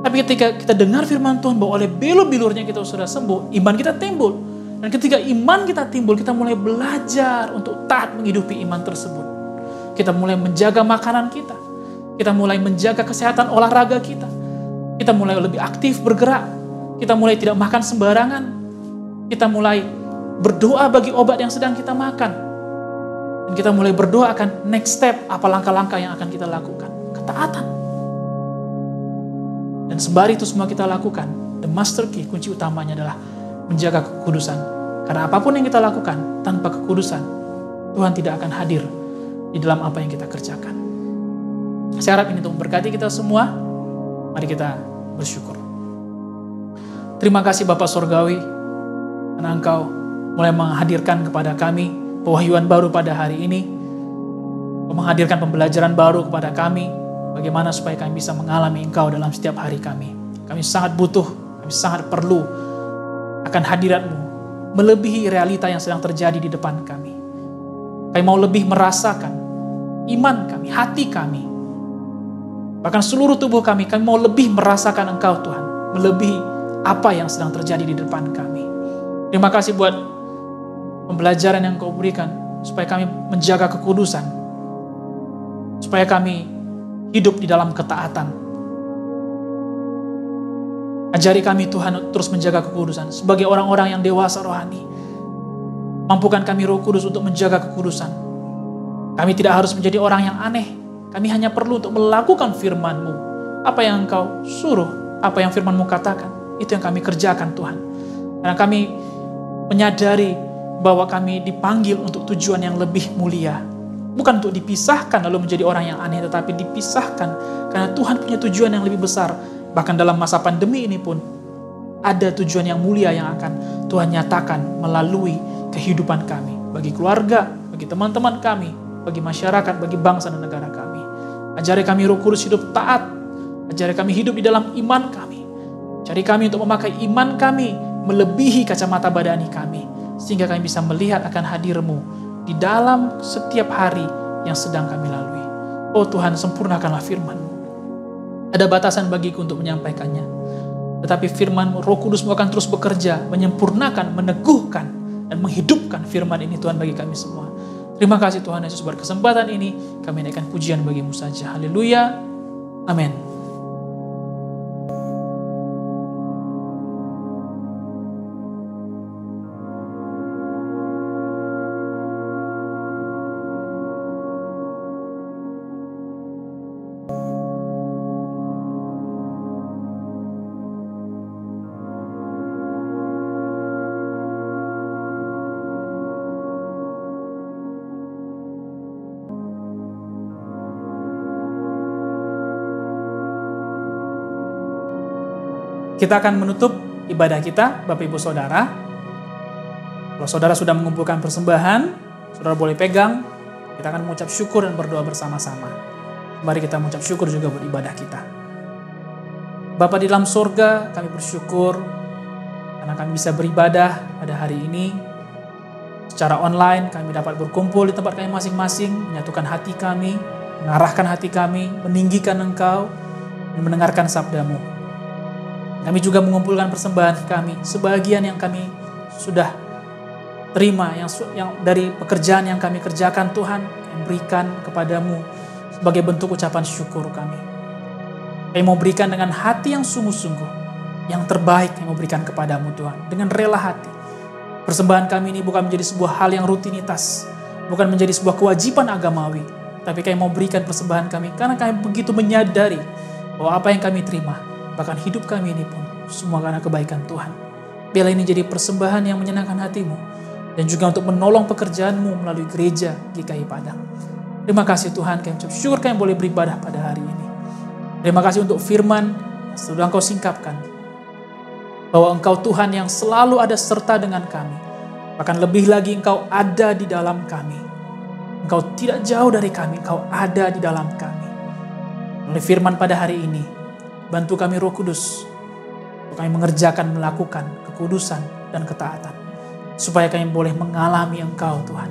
Tapi ketika kita dengar firman Tuhan bahwa oleh belu-bilurnya kita sudah sembuh, iman kita timbul. Dan ketika iman kita timbul, kita mulai belajar untuk taat menghidupi iman tersebut. Kita mulai menjaga makanan kita. Kita mulai menjaga kesehatan olahraga kita. Kita mulai lebih aktif bergerak. Kita mulai tidak makan sembarangan. Kita mulai berdoa bagi obat yang sedang kita makan. Dan kita mulai berdoa akan next step, apa langkah-langkah yang akan kita lakukan. Ketaatan. Dan sembari itu semua kita lakukan, the master key, kunci utamanya adalah menjaga kekudusan. Karena apapun yang kita lakukan tanpa kekudusan, Tuhan tidak akan hadir di dalam apa yang kita kerjakan. Saya harap ini untuk memberkati kita semua. Mari kita bersyukur. Terima kasih Bapa Sorgawi, karena Engkau mulai menghadirkan kepada kami pewahyuan baru pada hari ini, menghadirkan pembelajaran baru kepada kami, bagaimana supaya kami bisa mengalami Engkau dalam setiap hari kami. Kami sangat butuh, kami sangat perlu akan hadirat-Mu, melebihi realita yang sedang terjadi di depan kami. Kami mau lebih merasakan iman kami, hati kami, bahkan seluruh tubuh kami mau lebih merasakan Engkau Tuhan, melebihi apa yang sedang terjadi di depan kami. Terima kasih buat pembelajaran yang Kau berikan, supaya kami menjaga kekudusan, supaya kami hidup di dalam ketaatan. Ajari kami Tuhan terus menjaga kekudusan sebagai orang-orang yang dewasa rohani. Mampukan kami Roh Kudus untuk menjaga kekudusan. Kami tidak harus menjadi orang yang aneh. Kami hanya perlu untuk melakukan firman-Mu. Apa yang Engkau suruh, apa yang firman-Mu katakan, itu yang kami kerjakan Tuhan. Karena kami menyadari bahwa kami dipanggil untuk tujuan yang lebih mulia. Bukan untuk dipisahkan lalu menjadi orang yang aneh, tetapi dipisahkan karena Tuhan punya tujuan yang lebih besar. Bahkan dalam masa pandemi ini pun ada tujuan yang mulia yang akan Tuhan nyatakan melalui kehidupan kami. Bagi keluarga, bagi teman-teman kami, bagi masyarakat, bagi bangsa dan negara kami. Ajari kami Roh Kudus hidup taat. Ajari kami hidup di dalam iman kami. Ajari kami untuk memakai iman kami melebihi kacamata badani kami. Sehingga kami bisa melihat akan hadir-Mu di dalam setiap hari yang sedang kami lalui. Oh Tuhan, sempurnakanlah firman-Mu. Ada batasan bagiku untuk menyampaikannya. Tetapi firman Roh Kudus-Mu akan terus bekerja, menyempurnakan, meneguhkan, dan menghidupkan firman ini Tuhan bagi kami semua. Terima kasih Tuhan Yesus, buat kesempatan ini kami naikkan pujian bagi-Mu saja. Haleluya. Amin. Kita akan menutup ibadah kita, Bapak Ibu Saudara. Kalau saudara sudah mengumpulkan persembahan, saudara boleh pegang. Kita akan mengucap syukur dan berdoa bersama-sama. Mari kita mengucap syukur juga buat ibadah kita. Bapa di dalam sorga, kami bersyukur karena kami bisa beribadah pada hari ini. Secara online kami dapat berkumpul di tempat kami masing-masing, menyatukan hati kami, mengarahkan hati kami, meninggikan Engkau, dan mendengarkan sabda-Mu. Kami juga mengumpulkan persembahan kami, sebagian yang kami sudah terima, yang dari pekerjaan yang kami kerjakan Tuhan, yang berikan kepadamu sebagai bentuk ucapan syukur kami. Kami mau berikan dengan hati yang sungguh-sungguh, yang terbaik kami mau berikan kepadamu Tuhan, dengan rela hati. Persembahan kami ini bukan menjadi sebuah hal yang rutinitas, bukan menjadi sebuah kewajiban agamawi, tapi kami mau berikan persembahan kami karena kami begitu menyadari bahwa apa yang kami terima, bahkan hidup kami ini pun semua karena kebaikan Tuhan. Biarlah ini jadi persembahan yang menyenangkan hati-Mu dan juga untuk menolong pekerjaan-Mu melalui gereja GKI Padang. Terima kasih Tuhan, kami ucap syukur kami boleh beribadah pada hari ini. Terima kasih untuk firman yang sudah Engkau singkapkan, bahwa Engkau Tuhan yang selalu ada serta dengan kami. Bahkan lebih lagi Engkau ada di dalam kami. Engkau tidak jauh dari kami, Engkau ada di dalam kami. Oleh firman pada hari ini, bantu kami Roh Kudus, untuk kami mengerjakan, melakukan kekudusan dan ketaatan. Supaya kami boleh mengalami Engkau Tuhan.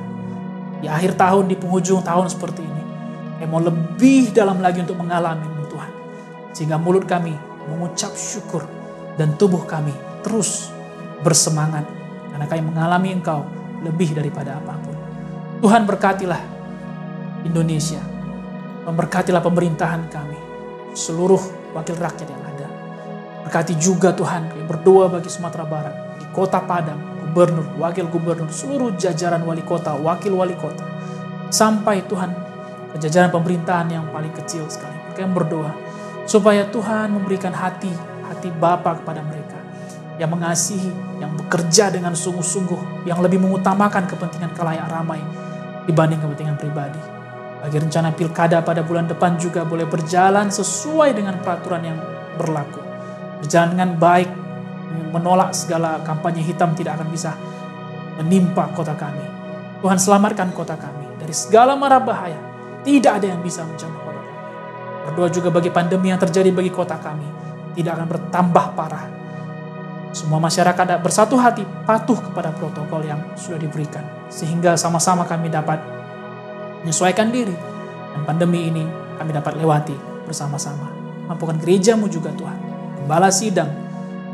Di akhir tahun, di penghujung tahun seperti ini, kami mau lebih dalam lagi untuk mengalami-Mu Tuhan. Sehingga mulut kami mengucap syukur dan tubuh kami terus bersemangat. Karena kami mengalami Engkau lebih daripada apapun. Tuhan berkatilah Indonesia. Memberkatilah pemerintahan kami, seluruh wakil rakyat yang ada. Berkati juga Tuhan, kami berdoa bagi Sumatera Barat, di Kota Padang, gubernur, wakil gubernur, seluruh jajaran wali kota, wakil wali kota. Sampai Tuhan ke jajaran pemerintahan yang paling kecil sekali. Kami berdoa supaya Tuhan memberikan hati Bapa kepada mereka yang mengasihi, yang bekerja dengan sungguh-sungguh, yang lebih mengutamakan kepentingan khalayak ramai dibanding kepentingan pribadi. Bagi rencana pilkada pada bulan depan juga boleh berjalan sesuai dengan peraturan yang berlaku. Berjalan dengan baik, menolak segala kampanye hitam tidak akan bisa menimpa kota kami. Tuhan selamatkan kota kami dari segala mara bahaya. Tidak ada yang bisa menjamah kota kami. Berdoa juga bagi pandemi yang terjadi bagi kota kami. Tidak akan bertambah parah. Semua masyarakat bersatu hati patuh kepada protokol yang sudah diberikan. Sehingga sama-sama kami dapat menyesuaikan diri. Dan pandemi ini kami dapat lewati bersama-sama. Mampukan gerejamu juga Tuhan. Gembala sidang,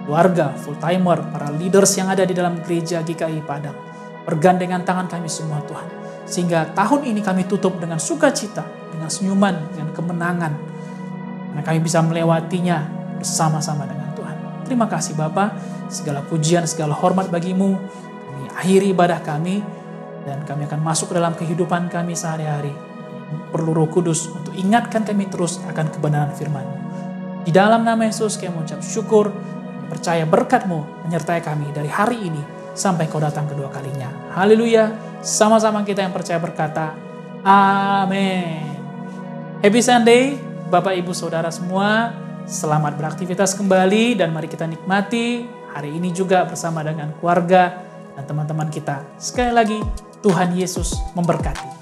keluarga, full-timer, para leaders yang ada di dalam gereja GKI Padang. Bergandengan tangan kami semua Tuhan. Sehingga tahun ini kami tutup dengan sukacita, dengan senyuman, dengan kemenangan. Karena kami bisa melewatinya bersama-sama dengan Tuhan. Terima kasih Bapa, segala pujian, segala hormat bagimu. Kami akhiri ibadah kami, dan kami akan masuk ke dalam kehidupan kami sehari-hari. Perlu Roh Kudus untuk ingatkan kami terus akan kebenaran firman-Mu. Di dalam nama Yesus kami mengucap syukur, percaya berkat-Mu menyertai kami dari hari ini sampai Kau datang kedua kalinya. Haleluya. Sama-sama kita yang percaya berkata, amin. Happy Sunday, Bapak Ibu Saudara semua. Selamat beraktivitas kembali dan mari kita nikmati hari ini juga bersama dengan keluarga dan teman-teman kita. Sekali lagi, Tuhan Yesus memberkati.